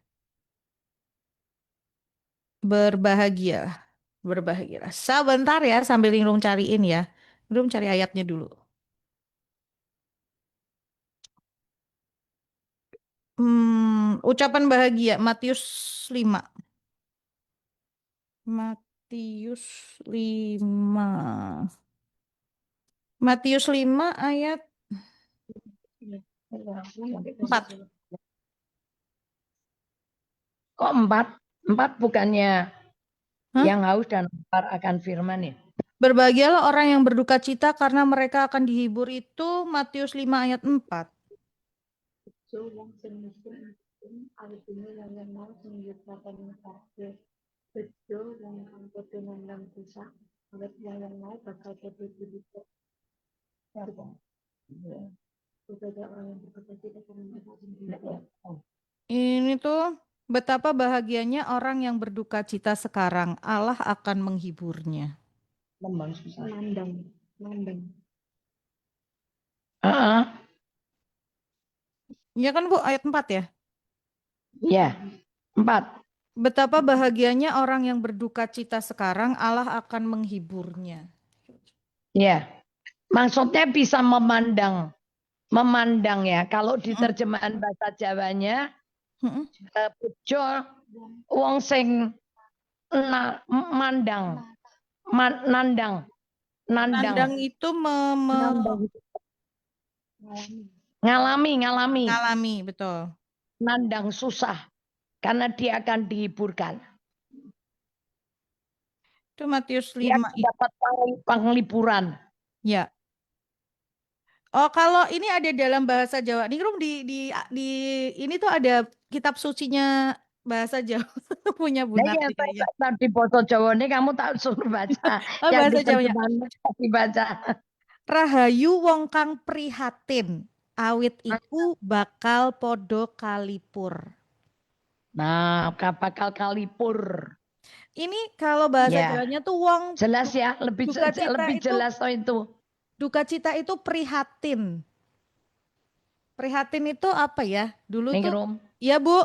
Speaker 1: Berbahagia. Berbahagia. Sebentar ya sambil Linglung cariin ya. Linglung cari ayatnya dulu. Ucapan bahagia Matius 5. Matius 5. Matius 5 ayat 4.
Speaker 2: Kok empat? Empat bukannya
Speaker 1: Hah?
Speaker 2: yang haus dan lapar akan firman ya?
Speaker 1: Berbahagialah orang yang berduka cita karena mereka akan dihibur itu Matius 5 ayat 4. Ini tuh betapa bahagianya orang yang berduka cita sekarang. Allah akan menghiburnya.
Speaker 2: Lembang susah. Heeh.
Speaker 1: Iya kan Bu ayat 4 ya?
Speaker 2: Ya, empat.
Speaker 1: Betapa bahagianya orang yang berduka cita sekarang, Allah akan menghiburnya.
Speaker 2: Ya, maksudnya bisa memandang, memandang ya. Kalau di
Speaker 1: Mm,
Speaker 2: terjemahan bahasa Jawanya,
Speaker 1: mm.
Speaker 2: bejo wong sing mandang, nandang, nandang,
Speaker 1: Nandang itu
Speaker 2: nandang, ngalami, ngalami,
Speaker 1: mengalami, betul.
Speaker 2: nandang susah karena dia akan dihiburkan.
Speaker 1: Itu Matius
Speaker 2: Dia
Speaker 1: 5.
Speaker 2: akan dapat penglipuran.
Speaker 1: Ya. Oh, kalau ini ada dalam bahasa Jawa. Ningrum di ini tuh ada kitab sucinya bahasa Jawa punya Bu
Speaker 2: Nah ya,
Speaker 1: Narti kayaknya.
Speaker 2: tadi Boso Jawa ini kamu tak suruh baca.
Speaker 1: Oh,
Speaker 2: Yang
Speaker 1: bahasa Jawanya.
Speaker 2: diterjemahkan dibaca.
Speaker 1: Rahayu wong kang prihatin, awit iku bakal podo kalipur.
Speaker 2: Nah, bakal kalipur.
Speaker 1: Ini kalau bahasa
Speaker 2: Ya,
Speaker 1: Jawanya tuh wong
Speaker 2: jelas ya, lebih
Speaker 1: duka cita
Speaker 2: lebih
Speaker 1: itu
Speaker 2: jelas oh itu.
Speaker 1: duka cita itu prihatin. Prihatin itu apa ya? Dulu tuh,
Speaker 2: Ningrum.
Speaker 1: ya Bu,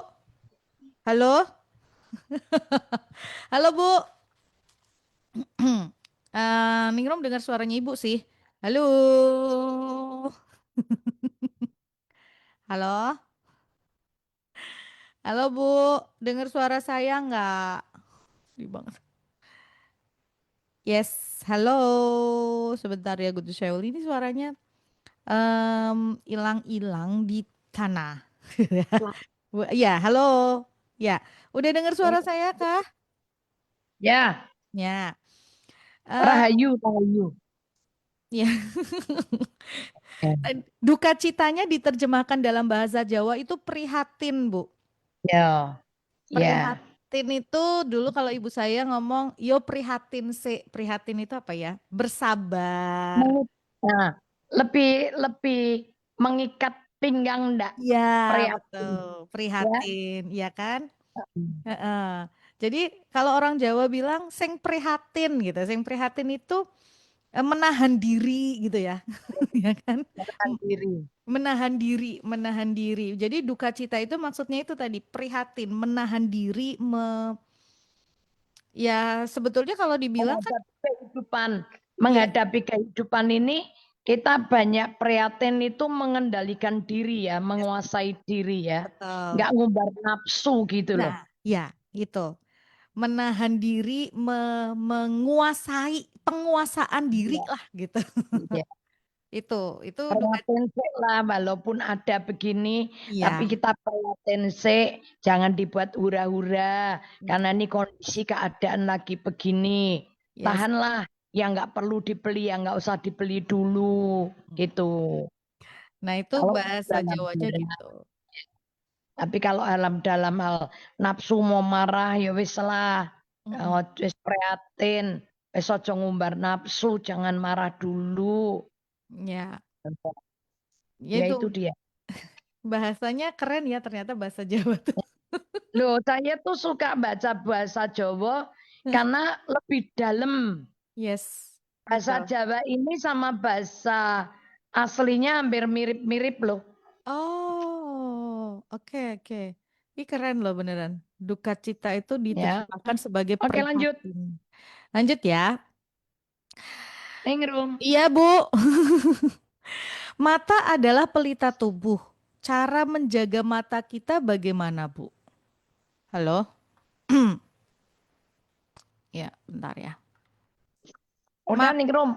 Speaker 1: halo, halo Bu. Ningrum dengar suaranya Ibu sih. Halo, halo, halo Bu, dengar suara saya nggak? Di bang. Yes, halo. Sebentar ya, Gus Syaul. Ini suaranya hilang-hilang di tanah. Ya, halo. Ya, udah dengar suara saya kah?
Speaker 2: Ya,
Speaker 1: Ya. Eh,
Speaker 2: Rahayu, Rahayu.
Speaker 1: ya. Duka citanya diterjemahkan dalam bahasa Jawa itu prihatin, Bu.
Speaker 2: Ya, ya.
Speaker 1: Prihatin itu dulu kalau ibu saya ngomong, yo prihatin sih. Prihatin itu apa ya? Bersabar.
Speaker 2: Nah, lebih lebih mengikat pinggang enggak?
Speaker 1: Ya,
Speaker 2: Prihatin,
Speaker 1: betul.
Speaker 2: ya.
Speaker 1: Prihatin, ya kan? Heeh. Jadi kalau orang Jawa bilang sing prihatin gitu. Sing prihatin itu menahan diri gitu ya. Ya kan?
Speaker 2: Menahan diri.
Speaker 1: Menahan diri. Jadi duka cita itu maksudnya itu tadi prihatin, menahan diri, ya sebetulnya kalau dibilang kan
Speaker 2: Menghadapi kehidupan,
Speaker 1: iya,
Speaker 2: menghadapi kehidupan ini kita banyak prihatin itu mengendalikan diri ya,
Speaker 1: yes,
Speaker 2: menguasai diri ya.
Speaker 1: betul.
Speaker 2: Nggak ngumbar nafsu gitu loh.
Speaker 1: Nah, ya, itu. Menahan diri, menguasai, penguasaan diri
Speaker 2: Iya,
Speaker 1: lah gitu.
Speaker 2: iya.
Speaker 1: Itu duka.
Speaker 2: Prihatin sik lah, walaupun ada begini, tapi
Speaker 1: Iya,
Speaker 2: kita prihatin sik, jangan dibuat hura-hura, karena ini kondisi keadaan lagi begini.
Speaker 1: yes.
Speaker 2: Tahanlah, yang nggak perlu dibeli, yang nggak usah dibeli dulu, gitu.
Speaker 1: Nah, itu
Speaker 2: Kalau
Speaker 1: bahasa
Speaker 2: dalam
Speaker 1: Jawanya gitu.
Speaker 2: tapi kalau dalam hal nafsu mau marah ya wis lah.
Speaker 1: Mm-mm.
Speaker 2: Wis prihatin, wis aja ngumbar nafsu, jangan marah dulu.
Speaker 1: Ya, ya
Speaker 2: Ya
Speaker 1: itu
Speaker 2: itu dia.
Speaker 1: bahasanya keren ya ternyata bahasa Jawa tuh.
Speaker 2: Loh, saya tuh suka baca bahasa Jawa karena lebih dalam.
Speaker 1: Yes,
Speaker 2: Bahasa
Speaker 1: betul.
Speaker 2: Jawa ini sama bahasa aslinya hampir mirip-mirip loh.
Speaker 1: Oh, oke oke. Ini keren loh beneran. Duka cita itu
Speaker 2: Ya.
Speaker 1: diterjemahkan sebagai
Speaker 2: Oke lanjut.
Speaker 1: prihatin. Lanjut ya.
Speaker 2: Ningrum.
Speaker 1: Iya, Bu. Mata adalah pelita tubuh. Cara menjaga mata kita bagaimana, Bu? Halo? Ya, bentar ya.
Speaker 2: Udah
Speaker 1: Ma
Speaker 2: Ningrum.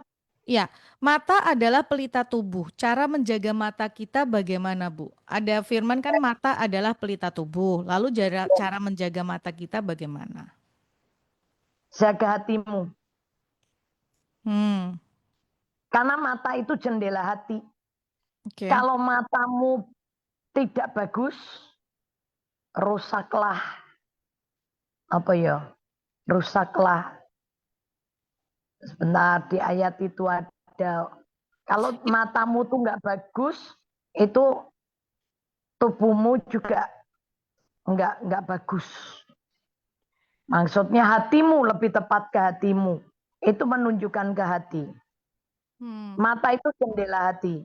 Speaker 1: ya, mata adalah pelita tubuh. Cara menjaga mata kita bagaimana, Bu? Ada firman kan mata adalah pelita tubuh. Lalu cara menjaga mata kita bagaimana?
Speaker 2: Jaga hatimu.
Speaker 1: Hmm,
Speaker 2: Karena mata itu jendela hati.
Speaker 1: oke.
Speaker 2: Kalau matamu tidak bagus, rusaklah apa ya? Rusaklah. Sebentar di ayat itu ada. Kalau matamu tuh nggak bagus, itu tubuhmu juga nggak bagus. Maksudnya hatimu lebih tepat ke hatimu. Itu menunjukkan ke hati.
Speaker 1: Hmm.
Speaker 2: Mata itu jendela hati.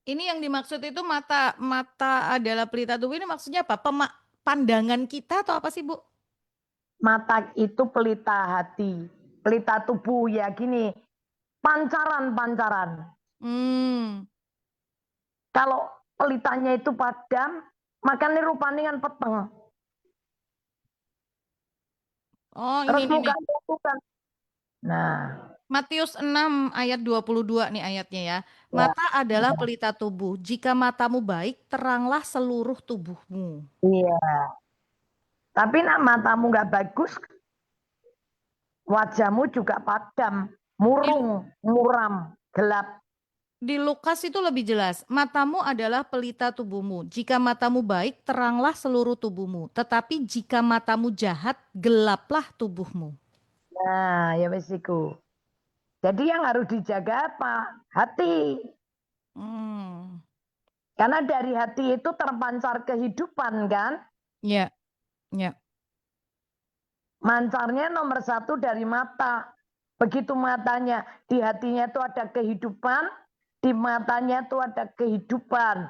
Speaker 1: Ini yang dimaksud itu mata mata adalah pelita tubuh ini maksudnya apa? Pandangan kita atau apa sih, Bu?
Speaker 2: Mata itu pelita hati. Pelita tubuh ya gini. Pancaran-pancaran.
Speaker 1: Hmm.
Speaker 2: Kalau pelitanya itu padam, makanya rupanya kan peteng.
Speaker 1: Oh,
Speaker 2: Terus
Speaker 1: ini nih.
Speaker 2: mukanya itu kan. Nah,
Speaker 1: Matius 6 ayat 22 nih ayatnya ya.
Speaker 2: ya,
Speaker 1: Mata adalah pelita tubuh. Jika matamu baik, teranglah seluruh tubuhmu.
Speaker 2: iya. Tapi nak matamu nggak bagus, wajahmu juga padam,
Speaker 1: Di,
Speaker 2: murung, muram, gelap.
Speaker 1: di Lukas itu lebih jelas. Matamu adalah pelita tubuhmu. Jika matamu baik, teranglah seluruh tubuhmu. Tetapi jika matamu jahat, gelaplah tubuhmu.
Speaker 2: Nah, ya wes iku. Jadi yang harus dijaga apa? Hati.
Speaker 1: Hmm.
Speaker 2: Karena dari hati itu terpancar kehidupan kan?
Speaker 1: Ya, ya.
Speaker 2: Mancarnya nomor satu dari mata. Begitu matanya, di hatinya itu ada kehidupan, di matanya itu ada kehidupan.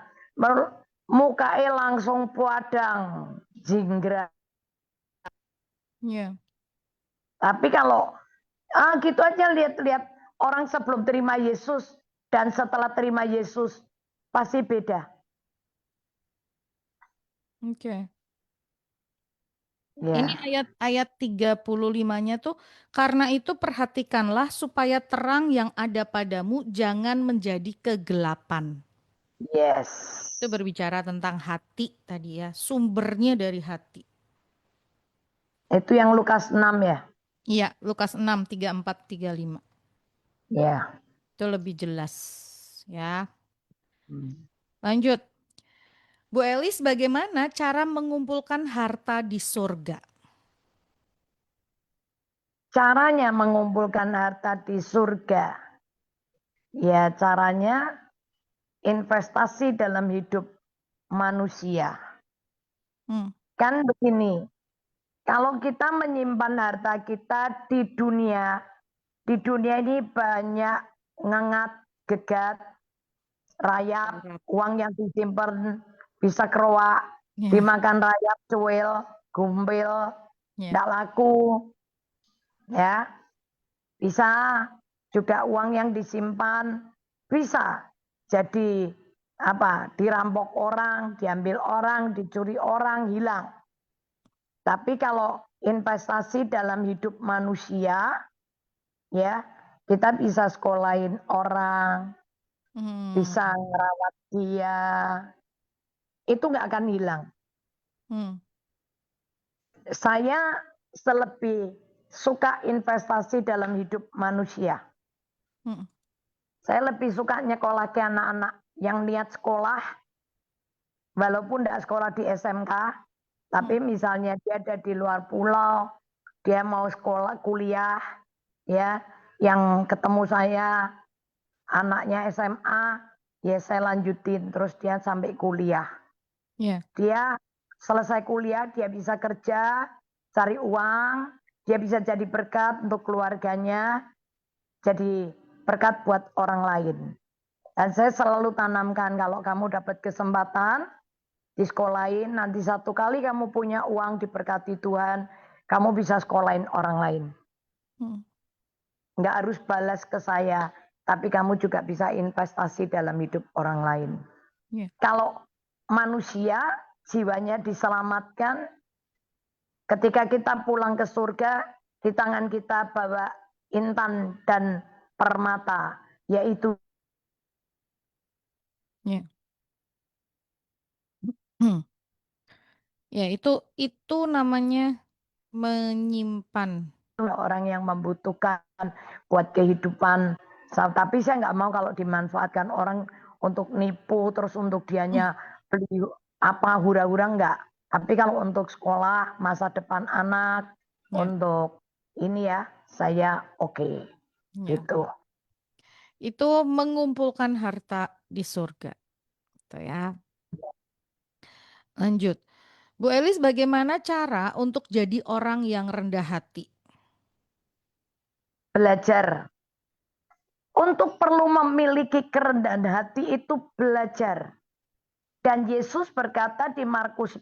Speaker 2: Mukanya langsung padang, jinggra.
Speaker 1: Ya.
Speaker 2: Tapi kalau gitu aja lihat-lihat orang sebelum terima Yesus dan setelah terima Yesus pasti beda.
Speaker 1: Oke. Ini
Speaker 2: Ya,
Speaker 1: ayat 35-nya tuh, karena itu perhatikanlah supaya terang yang ada padamu jangan menjadi kegelapan. Itu
Speaker 2: yes.
Speaker 1: berbicara tentang hati tadi ya, sumbernya dari hati.
Speaker 2: Itu yang Lukas 6 ya.
Speaker 1: Iya, Lukas 6, 34, 35.
Speaker 2: Ya.
Speaker 1: Itu lebih jelas ya.
Speaker 2: Hmm.
Speaker 1: Lanjut. Bu Elis, bagaimana cara mengumpulkan harta di surga?
Speaker 2: Caranya mengumpulkan harta di surga. Ya, caranya investasi dalam hidup manusia.
Speaker 1: Hmm,
Speaker 2: Kan begini, kalau kita menyimpan harta kita di dunia, di dunia ini banyak ngengat, gegat, rayap, uang yang disimpan bisa keroak,
Speaker 1: Ya,
Speaker 2: dimakan rayap, cuil, gumpil,
Speaker 1: ya,
Speaker 2: tidak laku, ya. Bisa juga uang yang disimpan bisa jadi dirampok orang, diambil orang, dicuri orang, hilang. Tapi kalau investasi dalam hidup manusia, ya kita bisa sekolahin orang, bisa ngerawat dia, itu nggak akan hilang. Saya selebih suka investasi dalam hidup manusia. Saya lebih suka nyekolahkan anak-anak yang niat sekolah, walaupun tidak sekolah di SMK, tapi misalnya dia ada di luar pulau, dia mau sekolah kuliah, ya, yang ketemu saya anaknya SMA, ya saya lanjutin terus dia sampai kuliah. Dia selesai kuliah, dia bisa kerja, cari uang, dia bisa jadi berkat untuk keluarganya, jadi berkat buat orang lain. Dan saya selalu tanamkan kalau kamu dapat kesempatan di sekolahin, nanti satu kali kamu punya uang diberkati Tuhan, kamu bisa sekolahin orang lain. Nggak harus balas ke saya, tapi kamu juga bisa investasi dalam hidup orang lain. Kalau manusia jiwanya diselamatkan, ketika kita pulang ke surga, di tangan kita bawa intan dan permata, yaitu
Speaker 1: ya itu namanya menyimpan.
Speaker 2: orang yang membutuhkan buat kehidupan. Tapi saya nggak mau kalau dimanfaatkan orang untuk nipu, terus untuk dianya beli apa hura-hura enggak. Tapi kalau untuk sekolah, masa depan anak, untuk ini ya, saya oke. Gitu.
Speaker 1: Itu mengumpulkan harta di surga. Gitu ya. Lanjut. Bu Elis, bagaimana cara untuk jadi orang yang rendah hati?
Speaker 2: Belajar. Untuk perlu memiliki kerendahan hati itu belajar. Dan Yesus berkata di Matius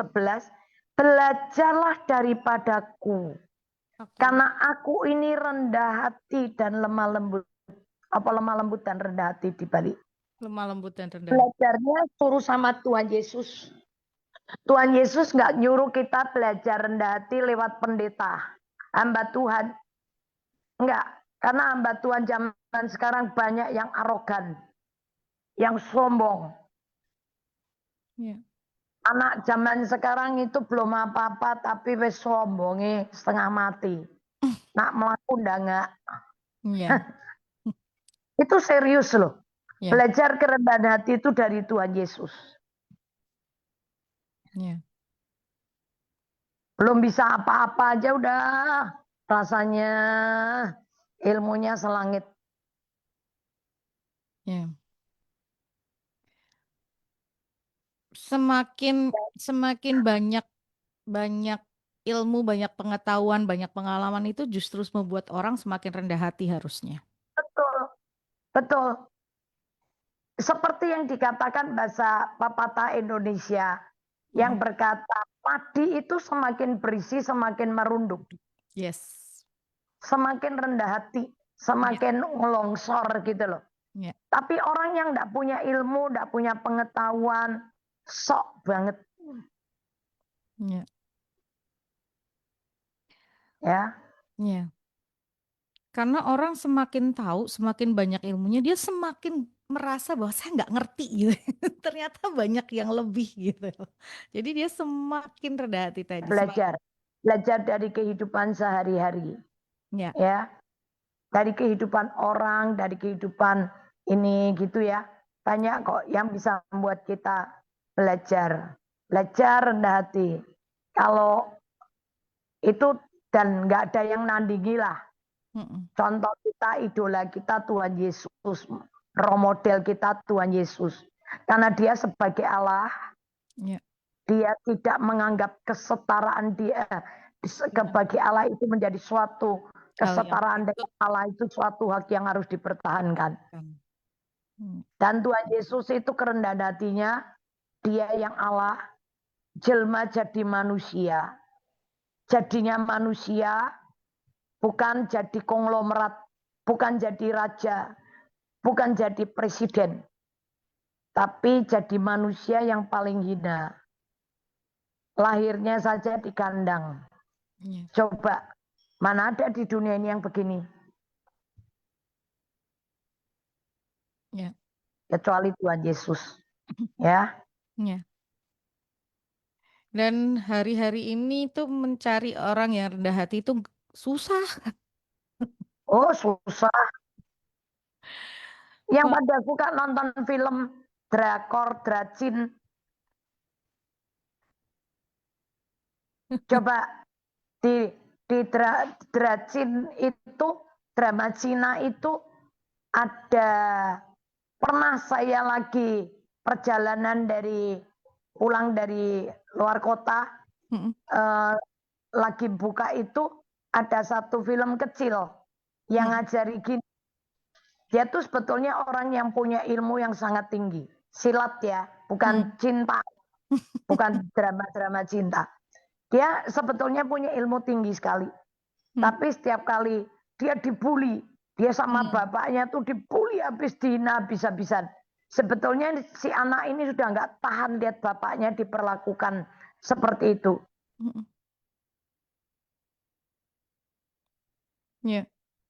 Speaker 2: 11, belajarlah daripadaku. Karena aku ini rendah hati dan lemah lembut. Apa lemah lembut dan rendah hati dibalik?
Speaker 1: Lemah lembut dan rendah.
Speaker 2: Belajarnya suruh sama Tuhan Yesus. Tuhan Yesus nggak nyuruh kita belajar rendah hati lewat pendeta, hamba Tuhan. Enggak, karena hamba Tuhan zaman sekarang banyak yang arogan, yang sombong. Anak zaman sekarang itu belum apa-apa tapi wis sombonge setengah mati. Nak melaku ndak. Itu serius loh. Belajar kerendahan hati itu dari Tuhan Yesus. Belum bisa apa-apa aja udah rasanya ilmunya selangit.
Speaker 1: Semakin banyak ilmu, banyak pengetahuan, banyak pengalaman itu justru membuat orang semakin rendah hati harusnya.
Speaker 2: Betul, betul. Seperti yang dikatakan bahasa pepatah Indonesia yang berkata, padi itu semakin berisi semakin merunduk.
Speaker 1: Yes.
Speaker 2: Semakin rendah hati, semakin ngelongsor gitu loh. Tapi orang yang enggak punya ilmu, enggak punya pengetahuan, sok banget. Ya.
Speaker 1: Karena orang semakin tahu, semakin banyak ilmunya, dia semakin merasa bahwa saya nggak ngerti gitu. Ternyata banyak yang lebih gitu. Jadi dia semakin rendah hati tadi.
Speaker 2: Belajar dari kehidupan sehari-hari. Ya. Dari kehidupan orang, dari kehidupan ini gitu ya. Banyak kok yang bisa membuat kita belajar. Belajar rendah hati. Kalau itu dan nggak ada yang nandingi lah. Contoh kita, idola kita Tuhan Yesus. Role model kita Tuhan Yesus. Karena dia sebagai Allah, dia tidak menganggap kesetaraan dia sebagai Allah itu menjadi suatu kesetaraan dengan Allah itu suatu hak yang harus dipertahankan. Dan Tuhan Yesus itu kerendahan hatinya, dia yang Allah, jelma jadi manusia. Jadinya manusia, bukan jadi konglomerat, bukan jadi raja, bukan jadi presiden. Tapi jadi manusia yang paling hina. Lahirnya saja di kandang. Coba, mana ada di dunia ini yang begini? Kecuali Tuhan Yesus. Ya.
Speaker 1: Dan hari-hari ini tuh mencari orang yang rendah hati itu susah.
Speaker 2: Oh, susah. Yang pada suka nonton film drakor, dracin. Coba di dracin itu, drama Cina itu ada, pernah saya lagi perjalanan pulang dari luar kota, lagi buka itu ada satu film kecil yang ngajari gini. Dia tuh sebetulnya orang yang punya ilmu yang sangat tinggi. Silat ya, bukan cinta. Bukan drama-drama cinta. Dia sebetulnya punya ilmu tinggi sekali. Tapi setiap kali dia dibully, dia sama bapaknya tuh dibully habis dihina habis-habisan. Sebetulnya si anak ini sudah nggak tahan lihat bapaknya diperlakukan seperti itu.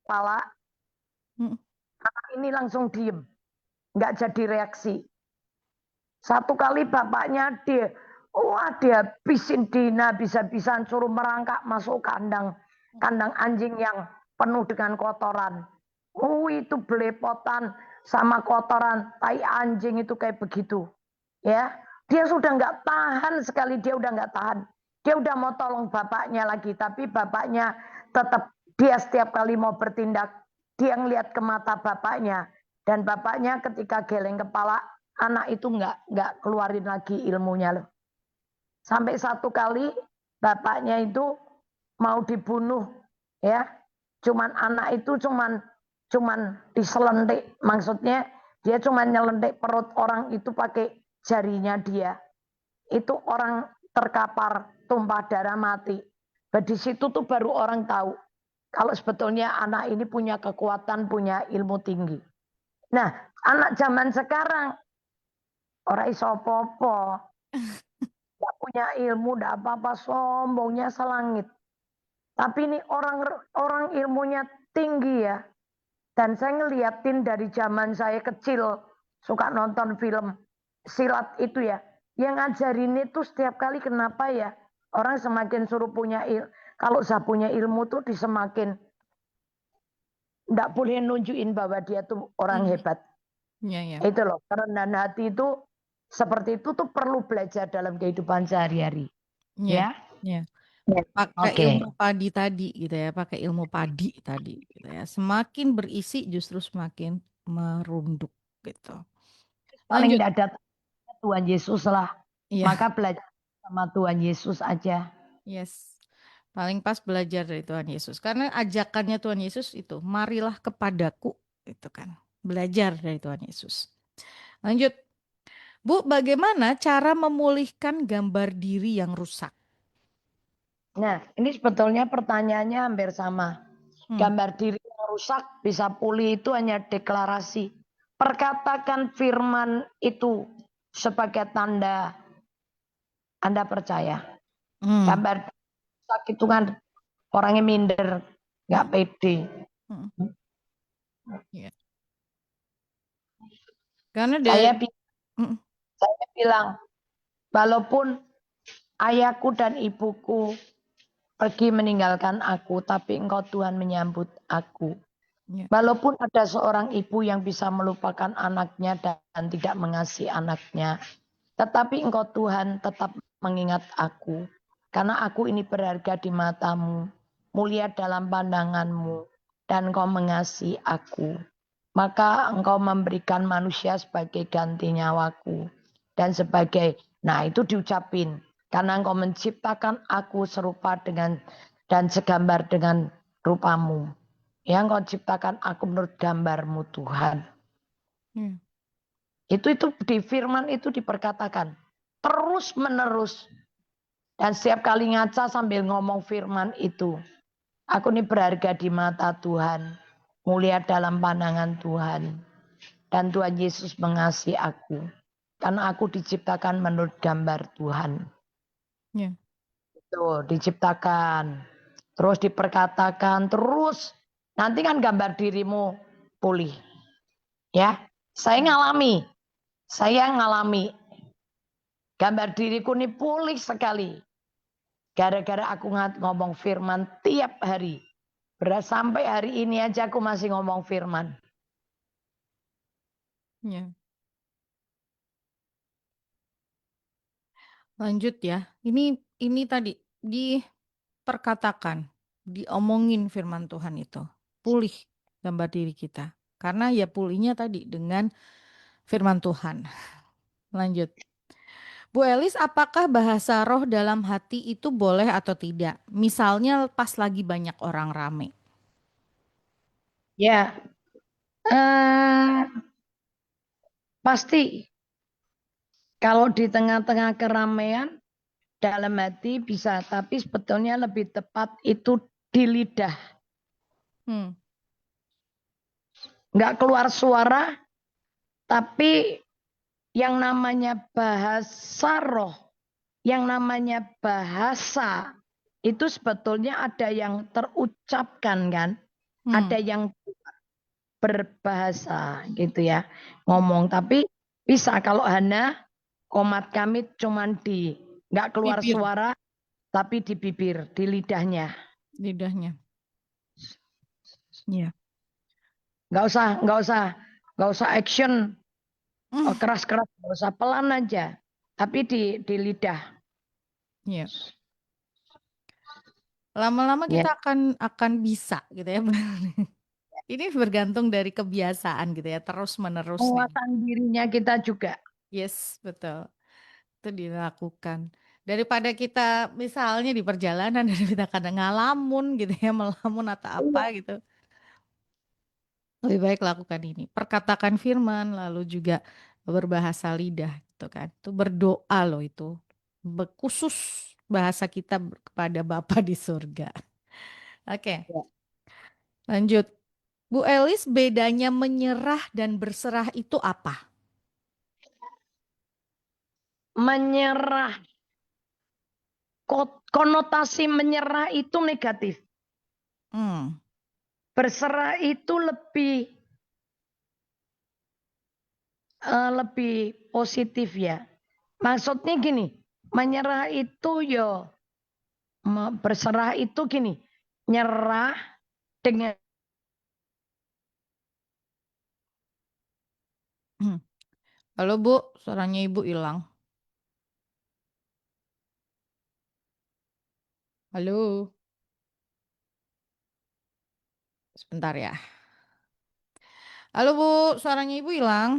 Speaker 2: Kepala, anak ini langsung diem, nggak jadi reaksi. Satu kali bapaknya dihabisin dihina habis-habisan, suruh merangkak masuk kandang anjing yang penuh dengan kotoran. Itu belepotan sama kotoran, tai anjing itu kayak begitu. Ya, dia sudah nggak tahan sekali, dia udah nggak tahan. Dia udah mau tolong bapaknya lagi, tapi bapaknya tetap, dia setiap kali mau bertindak, dia ngelihat ke mata bapaknya, dan bapaknya ketika geleng kepala, anak itu nggak keluarin lagi ilmunya loh. Sampai satu kali bapaknya itu mau dibunuh, ya, anak itu cuman diselentik, maksudnya dia cuma nyelentik perut orang itu pakai jarinya dia. Itu orang terkapar, tumpah darah, mati. Di situ tuh baru orang tahu kalau sebetulnya anak ini punya kekuatan, punya ilmu tinggi. Nah, anak zaman sekarang orang iso apa-apa, nggak punya ilmu, nggak apa-apa, sombongnya selangit. Tapi ini orang ilmunya tinggi ya. Dan saya ngeliatin dari zaman saya kecil, suka nonton film silat itu ya. Yang ngajarin itu setiap kali kenapa ya? Orang semakin suruh punya kalau saya punya ilmu tuh disemakin nggak boleh nunjukin bahwa dia tuh orang hebat. Itu loh, kerendahan hati itu seperti itu tuh perlu belajar dalam kehidupan sehari-hari. Ya.
Speaker 1: Pakai ilmu padi tadi gitu ya, pakai ilmu padi tadi gitu ya. Semakin berisi justru semakin merunduk gitu.
Speaker 2: Paling tidak ada Tuhan Yesus lah. Maka belajar sama Tuhan Yesus aja.
Speaker 1: Yes. Paling pas belajar dari Tuhan Yesus. Karena ajakannya Tuhan Yesus itu, marilah kepadaku, itu kan. Belajar dari Tuhan Yesus. Lanjut. Bu, bagaimana cara memulihkan gambar diri yang rusak?
Speaker 2: Nah, ini sebetulnya pertanyaannya hampir sama. Gambar diri yang rusak bisa pulih itu hanya deklarasi. Perkatakan firman itu sebagai tanda Anda percaya. Gambar rusak itu kan orangnya minder, nggak pede.
Speaker 1: Karena
Speaker 2: saya bilang, walaupun ayahku dan ibuku pergi meninggalkan aku, tapi Engkau Tuhan menyambut aku. Walaupun ada seorang ibu yang bisa melupakan anaknya dan tidak mengasihi anaknya, tetapi Engkau Tuhan tetap mengingat aku. Karena aku ini berharga di matamu, mulia dalam pandanganmu, dan Engkau mengasihi aku. Maka Engkau memberikan manusia sebagai ganti nyawaku. Dan itu diucapin. Karena Engkau menciptakan aku serupa dengan dan segambar dengan rupamu. Ya, Engkau ciptakan aku menurut gambarmu Tuhan.
Speaker 1: Ya.
Speaker 2: Itu di firman itu diperkatakan terus menerus. Dan setiap kali ngaca sambil ngomong firman itu. Aku ini berharga di mata Tuhan. Mulia dalam pandangan Tuhan. Dan Tuhan Yesus mengasihi aku. Karena aku diciptakan menurut gambar Tuhan.
Speaker 1: Ya.
Speaker 2: Tuh, diciptakan. Terus diperkatakan. Terus. Nanti kan gambar dirimu pulih. Ya. Saya ngalami. Gambar diriku ini pulih sekali. Gara-gara aku ngomong firman tiap hari. Sampai hari ini aja aku masih ngomong firman.
Speaker 1: Ya. Lanjut ya. Ini tadi diperkatakan, diomongin firman Tuhan itu. Pulih gambar diri kita. Karena ya pulihnya tadi dengan firman Tuhan. Lanjut. Bu Elis, apakah bahasa roh dalam hati itu boleh atau tidak? Misalnya pas lagi banyak orang rame.
Speaker 2: Ya, pasti kalau di tengah-tengah keramaian dalam hati bisa, tapi sebetulnya lebih tepat itu di lidah.
Speaker 1: Hmm.
Speaker 2: Nggak keluar suara, tapi yang namanya bahasa roh, yang namanya bahasa, itu sebetulnya ada yang terucapkan kan, ada yang berbahasa gitu ya, ngomong. Tapi bisa kalau Hana, komat kami cuman nggak keluar
Speaker 1: Bibir,
Speaker 2: suara, tapi di bibir, di lidahnya.
Speaker 1: lidahnya. Iya.
Speaker 2: Nggak usah action
Speaker 1: Hmm.
Speaker 2: keras-keras, nggak usah pelan aja, tapi di lidah.
Speaker 1: Iya. Lama-lama
Speaker 2: Ya,
Speaker 1: kita akan bisa gitu ya. Ini bergantung dari kebiasaan gitu ya, terus menerusnya.
Speaker 2: penguasaan dirinya kita juga.
Speaker 1: Yes, betul. Itu dilakukan. Daripada kita misalnya di perjalanan dan kita kadang ngalamun gitu ya, melamun atau apa
Speaker 2: Iya.
Speaker 1: gitu. Lebih baik lakukan ini. Perkatakan firman, lalu juga berbahasa lidah gitu kan. Itu berdoa loh itu. Khusus bahasa kita kepada Bapa di surga. Oke, lanjut. Bu Elis, bedanya menyerah dan berserah itu apa?
Speaker 2: Menyerah, konotasi menyerah itu negatif.
Speaker 1: Hmm.
Speaker 2: Berserah itu lebih positif ya. Maksudnya gini, menyerah itu berserah itu gini, nyerah dengan
Speaker 1: Hmm. Halo Bu, suaranya Ibu hilang. Halo, sebentar ya. Halo Bu, suaranya Ibu hilang.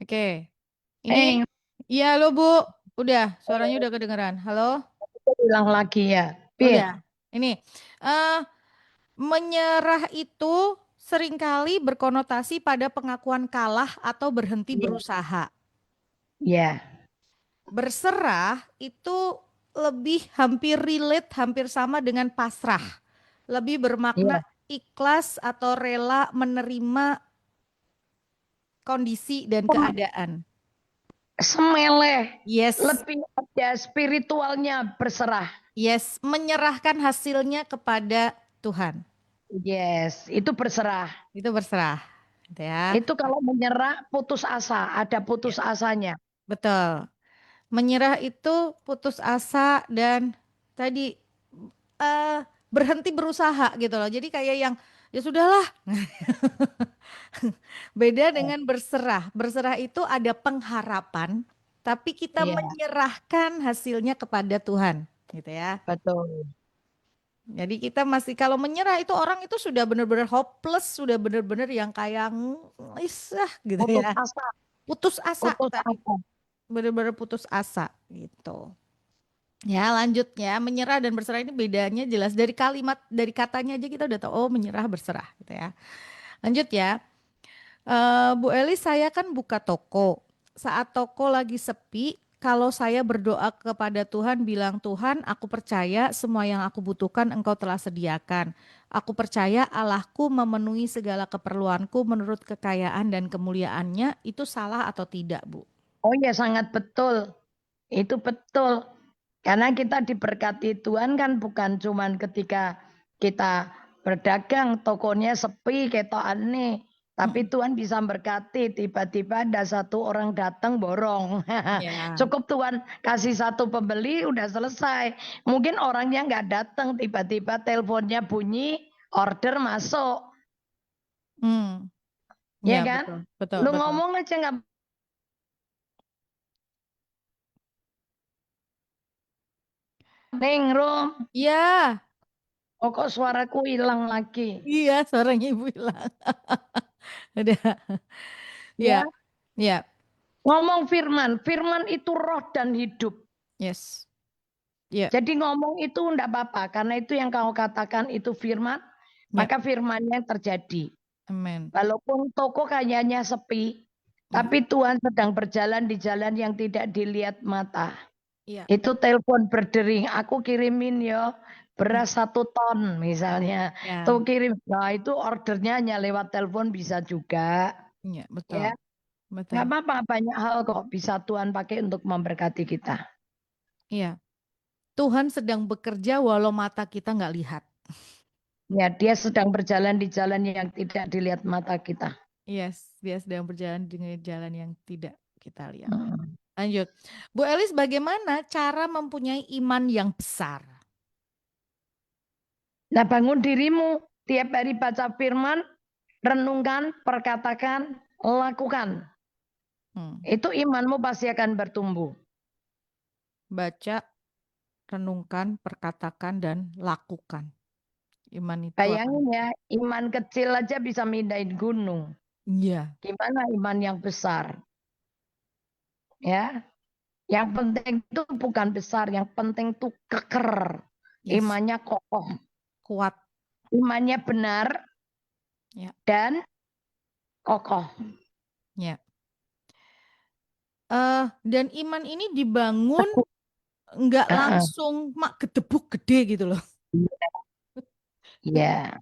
Speaker 1: Oke, ini,
Speaker 2: eh
Speaker 1: iya halo Bu, udah, suaranya udah kedengeran. Halo,
Speaker 2: hilang lagi ya.
Speaker 1: udah.
Speaker 2: Pih,
Speaker 1: Ini, eh menyerah itu seringkali berkonotasi pada pengakuan kalah atau berhenti
Speaker 2: iya,
Speaker 1: berusaha.
Speaker 2: iya,
Speaker 1: Berserah itu lebih hampir relate, hampir sama dengan pasrah. Lebih bermakna
Speaker 2: iya.
Speaker 1: ikhlas atau rela menerima kondisi dan keadaan.
Speaker 2: Semeleh,
Speaker 1: Yes,
Speaker 2: lebih ada spiritualnya berserah.
Speaker 1: yes, menyerahkan hasilnya kepada Tuhan.
Speaker 2: Yes, itu berserah.
Speaker 1: Itu berserah, gitu ya.
Speaker 2: Itu kalau menyerah putus asa, ada putus
Speaker 1: Ya.
Speaker 2: asanya.
Speaker 1: Betul. Menyerah itu putus asa dan tadi eh, berhenti berusaha gitu loh. Jadi kayak yang ya sudahlah. Beda dengan berserah. Berserah itu ada pengharapan, tapi kita
Speaker 2: Iya,
Speaker 1: menyerahkan hasilnya kepada Tuhan, gitu ya.
Speaker 2: betul.
Speaker 1: Jadi kita masih kalau menyerah itu orang itu sudah benar-benar hopeless, sudah benar-benar yang kayak isah gitu
Speaker 2: Putus
Speaker 1: ya.
Speaker 2: asa,
Speaker 1: Putus asa
Speaker 2: putus
Speaker 1: tadi,
Speaker 2: asa.
Speaker 1: benar-benar putus asa gitu. Ya, lanjut ya, menyerah dan berserah ini bedanya jelas dari kalimat, dari katanya aja kita udah tahu oh menyerah berserah gitu ya. Lanjut ya. Bu Eli, saya kan buka toko. Saat toko lagi sepi, kalau saya berdoa kepada Tuhan, bilang, Tuhan, aku percaya semua yang aku butuhkan Engkau telah sediakan. Aku percaya Allahku memenuhi segala keperluanku menurut kekayaan dan kemuliaannya. Itu salah atau tidak, Bu?
Speaker 2: Oh ya sangat betul. Itu betul. Karena kita diberkati Tuhan kan bukan cuman ketika kita berdagang, tokonya sepi, ketokan nih. Tapi
Speaker 1: Mm-mm.
Speaker 2: Tuhan bisa berkati, tiba-tiba ada satu orang datang borong.
Speaker 1: Ya.
Speaker 2: Cukup Tuhan kasih satu pembeli, udah selesai. Mungkin orangnya nggak datang, tiba-tiba teleponnya bunyi, order masuk.
Speaker 1: Hmm.
Speaker 2: Ya
Speaker 1: Ya,
Speaker 2: kan?
Speaker 1: betul, betul,
Speaker 2: Lu
Speaker 1: betul.
Speaker 2: ngomong aja nggak Neng Rom,
Speaker 1: Iya,
Speaker 2: oh kok suaraku hilang lagi.
Speaker 1: iya, suaranya Ibu hilang. Udah.
Speaker 2: Ya,
Speaker 1: Ya, ya,
Speaker 2: ngomong firman, firman itu roh dan hidup.
Speaker 1: yes. Ya,
Speaker 2: Jadi ngomong itu enggak apa-apa, karena itu yang kau katakan itu firman,
Speaker 1: ya,
Speaker 2: maka firmannya yang terjadi.
Speaker 1: amen.
Speaker 2: Walaupun toko kayaknya sepi,
Speaker 1: Ya,
Speaker 2: tapi Tuhan sedang berjalan di jalan yang tidak dilihat mata.
Speaker 1: iya.
Speaker 2: Itu telepon berdering, aku kirimin ya beras 1 ton misalnya.
Speaker 1: Ya,
Speaker 2: Tuh kirim, nah itu ordernya hanya lewat telepon bisa juga.
Speaker 1: ya, betul,
Speaker 2: Ya,
Speaker 1: betul.
Speaker 2: nggak apa-apa, banyak hal kok bisa Tuhan pakai untuk memberkati kita.
Speaker 1: Iya, Tuhan sedang bekerja walau mata kita nggak lihat.
Speaker 2: Ya, dia sedang berjalan di jalan yang tidak dilihat mata kita.
Speaker 1: Yes, dia sedang berjalan dengan jalan yang tidak kita lihat.
Speaker 2: Hmm.
Speaker 1: Lanjut. Bu Elis, bagaimana cara mempunyai iman yang besar?
Speaker 2: Nah, bangun dirimu tiap hari baca firman, renungkan, perkatakan, lakukan.
Speaker 1: Hmm.
Speaker 2: Itu imanmu pasti akan bertumbuh.
Speaker 1: Baca, renungkan, perkatakan, dan lakukan. Iman itu akan.
Speaker 2: Bayangin ya, iman kecil aja bisa mindahin gunung.
Speaker 1: Iya,
Speaker 2: Gimana iman yang besar? Ya, yang penting itu bukan besar, yang penting itu keker.
Speaker 1: yes,
Speaker 2: Imannya kokoh,
Speaker 1: kuat.
Speaker 2: imannya benar
Speaker 1: Ya,
Speaker 2: dan kokoh.
Speaker 1: ya. Dan iman ini dibangun nggak
Speaker 2: Heeh.
Speaker 1: langsung mak gedebuk gede gitu loh.
Speaker 2: Iya,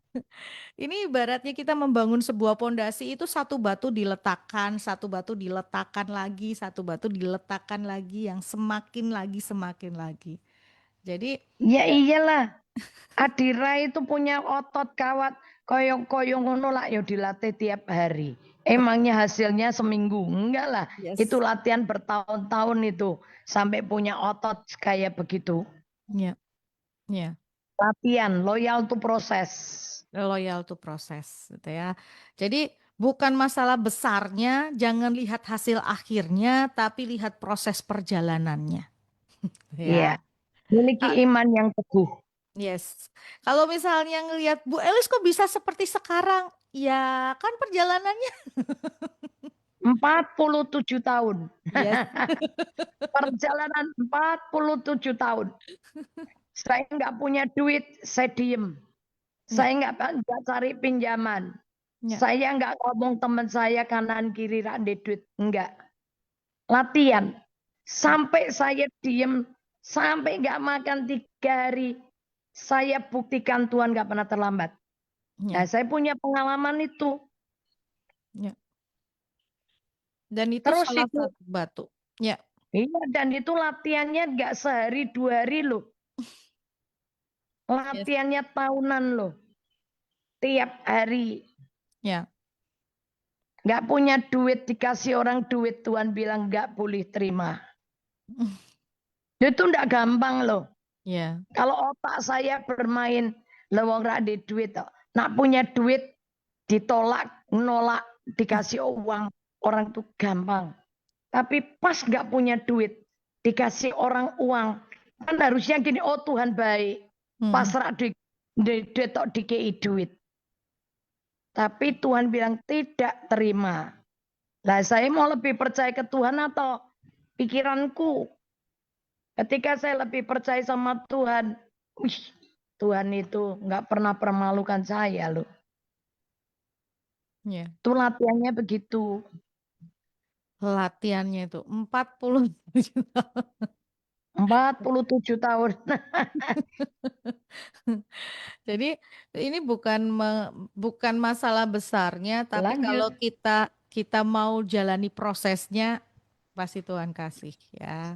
Speaker 1: Ini ibaratnya kita membangun sebuah pondasi itu satu batu diletakkan lagi, satu batu diletakkan lagi yang semakin lagi. Jadi
Speaker 2: ya
Speaker 1: ya,
Speaker 2: iyalah. Adira itu punya otot kawat koyong-koyong ngono lah ya dilatih tiap hari. Emangnya hasilnya seminggu? Enggak lah. Itu
Speaker 1: yes,
Speaker 2: latihan bertahun-tahun itu sampai punya otot kayak begitu.
Speaker 1: ya, ya,
Speaker 2: Latihan, loyal to proses.
Speaker 1: loyal to proses gitu ya. Jadi bukan masalah besarnya, jangan lihat hasil akhirnya, tapi lihat proses perjalanannya,
Speaker 2: Iya,
Speaker 1: ya.
Speaker 2: miliki iman yang teguh.
Speaker 1: Yes. Kalau misalnya ngelihat Bu Elis kok bisa seperti sekarang? Ya kan perjalanannya.
Speaker 2: 47 tahun.
Speaker 1: Yes.
Speaker 2: Perjalanan 47 tahun. Saya nggak punya duit, saya diem.
Speaker 1: Ya,
Speaker 2: Saya nggak cari pinjaman.
Speaker 1: ya,
Speaker 2: Saya nggak ngomong teman saya kanan kiri rande duit. Enggak. Latihan. Sampai saya diem. Sampai nggak makan 3 hari. Saya buktikan Tuhan nggak pernah terlambat. Nah,
Speaker 1: ya,
Speaker 2: saya punya pengalaman itu.
Speaker 1: ya. Dan itu
Speaker 2: Terus
Speaker 1: salah
Speaker 2: itu,
Speaker 1: satu batu. Ya,
Speaker 2: iya, dan itu latihannya nggak sehari 2 hari loh.
Speaker 1: yes.
Speaker 2: Latihannya tahunan loh. Tiap hari.
Speaker 1: Ya,
Speaker 2: Nggak punya duit, dikasih orang duit. Tuhan bilang nggak boleh terima. Itu nggak gampang loh.
Speaker 1: ya,
Speaker 2: Kalau otak saya bermain, lewong rak di duit. Nak punya duit, ditolak, nolak, dikasih uang. Orang itu gampang. Tapi pas nggak punya duit, dikasih orang uang. Kan harusnya gini, oh Tuhan baik.
Speaker 1: hmm,
Speaker 2: Pasrah duit. Duit tok dikei duit. Tapi Tuhan bilang tidak terima. Nah, saya mau lebih percaya ke Tuhan atau pikiranku? Ketika saya lebih percaya sama Tuhan, wih, Tuhan itu nggak pernah permalukan saya loh.
Speaker 1: Ya.
Speaker 2: Itu latihannya begitu.
Speaker 1: Latihannya itu 47 tahun.
Speaker 2: 47 tahun.
Speaker 1: Jadi ini bukan masalah besarnya, tapi
Speaker 2: Lanjut.
Speaker 1: kalau kita kita mau jalani prosesnya pasti Tuhan kasih ya.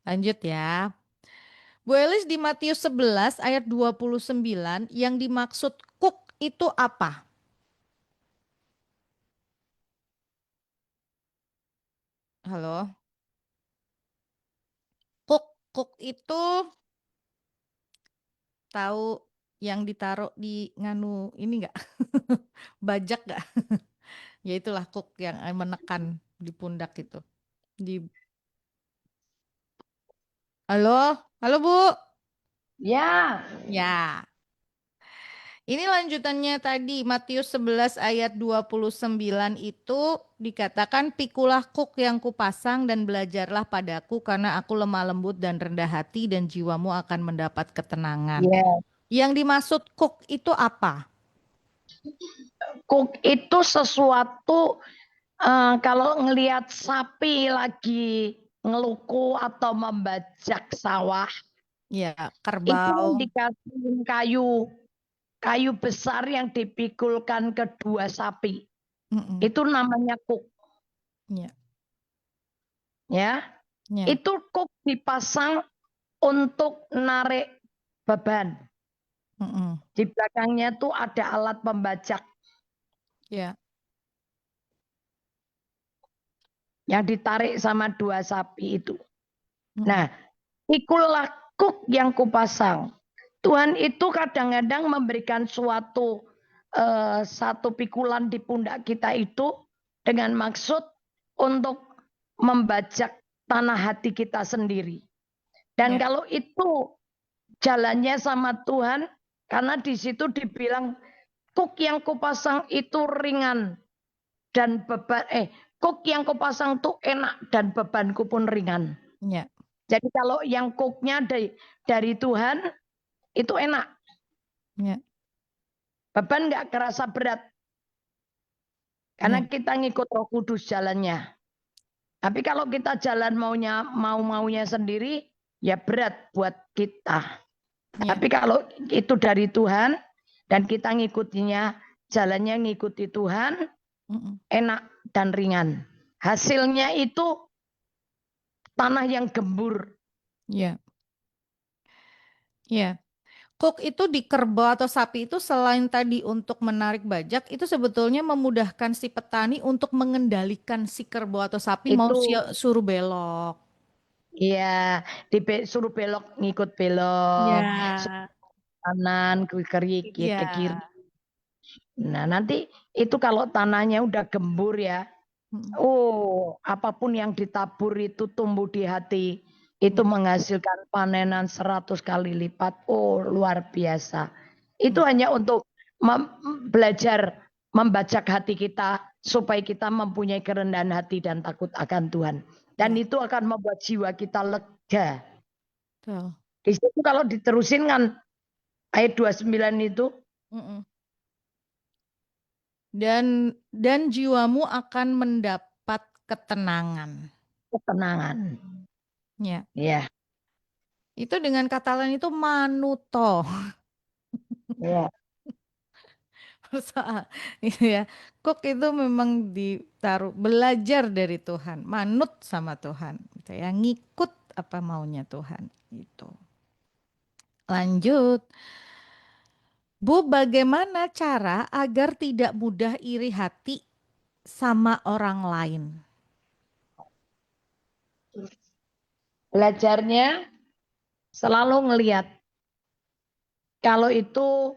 Speaker 1: Lanjut ya. Bu Elis di Matius 11 ayat 29 yang dimaksud kuk itu apa? Halo. Kuk kuk itu tahu yang ditaruh di nganu ini enggak? Bajak enggak? Ya itulah kuk yang menekan di pundak itu. Di Halo, halo Bu.
Speaker 2: Ya,
Speaker 1: Ya. Ini lanjutannya tadi Matius 11 ayat 29 itu dikatakan pikulah kuk yang kupasang dan belajarlah padaku karena aku lemah lembut dan rendah hati dan jiwamu akan mendapat ketenangan.
Speaker 2: ya.
Speaker 1: Yang dimaksud kuk itu apa?
Speaker 2: Kuk itu sesuatu kalau ngelihat sapi lagi ngeluku atau membajak sawah,
Speaker 1: Ya,
Speaker 2: itu
Speaker 1: kerbau.
Speaker 2: dikasih kayu besar yang dipikulkan kedua sapi.
Speaker 1: Mm-mm.
Speaker 2: Itu namanya kuk,
Speaker 1: Ya,
Speaker 2: ya.
Speaker 1: ya,
Speaker 2: Itu kuk dipasang untuk narik beban.
Speaker 1: mm-mm.
Speaker 2: Di belakangnya tuh ada alat pembajak
Speaker 1: Ya,
Speaker 2: yang ditarik sama dua sapi itu.
Speaker 1: mm-mm.
Speaker 2: Nah, ikulah kuk yang kupasang. Tuhan itu kadang-kadang memberikan satu pikulan di pundak kita itu dengan maksud untuk membajak tanah hati kita sendiri. Dan
Speaker 1: Ya,
Speaker 2: kalau itu jalannya sama Tuhan, karena di situ dibilang kuk yang kupasang itu ringan dan kuk yang kupasang itu enak dan bebanku pun ringan.
Speaker 1: ya,
Speaker 2: Jadi kalau yang kuknya dari Tuhan itu enak.
Speaker 1: ya,
Speaker 2: Beban nggak kerasa berat.
Speaker 1: ya,
Speaker 2: Karena kita ngikut Roh Kudus jalannya. Tapi kalau kita jalan maunya sendiri, ya berat buat kita.
Speaker 1: ya,
Speaker 2: Tapi kalau itu dari Tuhan dan kita ngikutinya, jalannya ngikuti Tuhan,
Speaker 1: mm-mm.
Speaker 2: enak dan ringan. Hasilnya itu tanah yang gembur.
Speaker 1: Ya, ya. Cook itu di kerbau atau sapi itu selain tadi untuk menarik bajak, itu sebetulnya memudahkan si petani untuk mengendalikan si kerbau atau sapi mau
Speaker 2: Itu
Speaker 1: suruh belok.
Speaker 2: iya, suruh belok ngikut belok,
Speaker 1: Ya,
Speaker 2: kanan ke kiri,
Speaker 1: iya.
Speaker 2: ke kiri. Nah, nanti itu kalau tanahnya udah gembur ya,
Speaker 1: Mm,
Speaker 2: oh, apapun yang ditabur itu tumbuh di hati, itu
Speaker 1: ya,
Speaker 2: menghasilkan panenan 100 kali lipat. Oh, luar biasa. Itu
Speaker 1: ya,
Speaker 2: hanya untuk belajar membajak hati kita supaya kita mempunyai kerendahan hati dan takut akan Tuhan. Dan
Speaker 1: ya,
Speaker 2: itu akan membuat jiwa kita lega.
Speaker 1: betul.
Speaker 2: Di situ kalau diterusin kan ayat 29 itu
Speaker 1: Mm-mm. Dan jiwamu akan mendapat ketenangan.
Speaker 2: ketenangan.
Speaker 1: Ya,
Speaker 2: Ya,
Speaker 1: itu dengan kata lain itu manuto.
Speaker 2: ya.
Speaker 1: Soal itu ya. Kok itu memang ditaruh belajar dari Tuhan, manut sama Tuhan, gitu ya, ngikut apa maunya Tuhan itu. Lanjut. Bu, bagaimana cara agar tidak mudah iri hati sama orang lain?
Speaker 2: Belajarnya selalu ngelihat kalau itu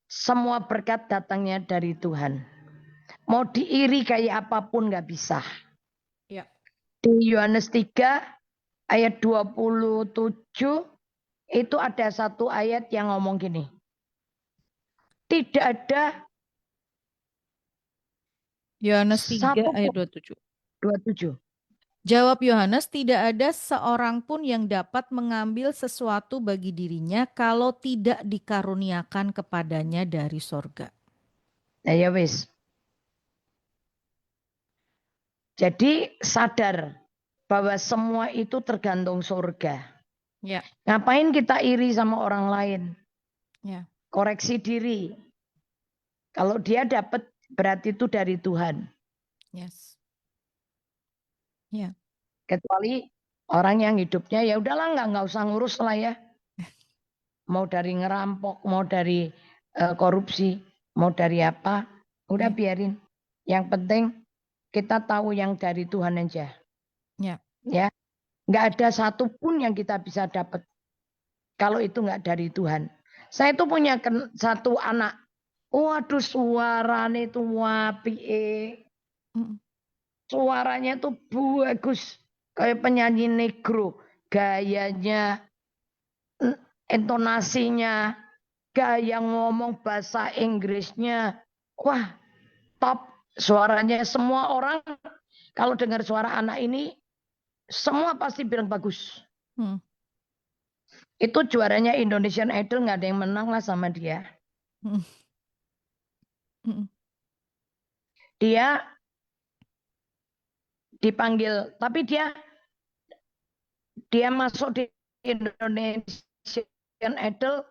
Speaker 2: semua berkat datangnya dari Tuhan. Mau diiri kayak apapun nggak bisa.
Speaker 1: Ya.
Speaker 2: Di Yohanes 3 ayat 27 itu ada satu ayat yang ngomong gini. Tidak ada
Speaker 1: Yohanes 3
Speaker 2: satu
Speaker 1: ayat
Speaker 2: pun
Speaker 1: 27.
Speaker 2: 27.
Speaker 1: Jawab Yohanes, tidak ada seorang pun yang dapat mengambil sesuatu bagi dirinya kalau tidak dikaruniakan kepadanya dari sorga.
Speaker 2: Nah ya wis. Jadi sadar bahwa semua itu tergantung surga.
Speaker 1: Ya,
Speaker 2: Ngapain kita iri sama orang lain?
Speaker 1: ya,
Speaker 2: Koreksi diri. Kalau dia dapat berarti itu dari Tuhan.
Speaker 1: yes. Ya,
Speaker 2: Kecuali orang yang hidupnya ya udahlah nggak usah ngurus lah ya. Mau dari ngerampok, mau dari korupsi, mau dari apa, udah
Speaker 1: ya,
Speaker 2: biarin. Yang penting kita tahu yang dari Tuhan aja.
Speaker 1: ya.
Speaker 2: Ya, nggak ada satupun yang kita bisa dapat kalau itu nggak dari Tuhan. Saya itu punya satu anak. Waduh suaranya itu wapi.
Speaker 1: Mm,
Speaker 2: Suaranya tuh bagus. Kayak penyanyi negro. Gayanya, intonasinya, gaya ngomong bahasa Inggrisnya. Wah top. Suaranya semua orang kalau dengar suara anak ini semua pasti bilang bagus.
Speaker 1: mm,
Speaker 2: Itu juaranya Indonesian Idol nggak ada yang menang lah sama dia.
Speaker 1: mm, mm,
Speaker 2: Dia dipanggil, tapi dia masuk di Indonesian Idol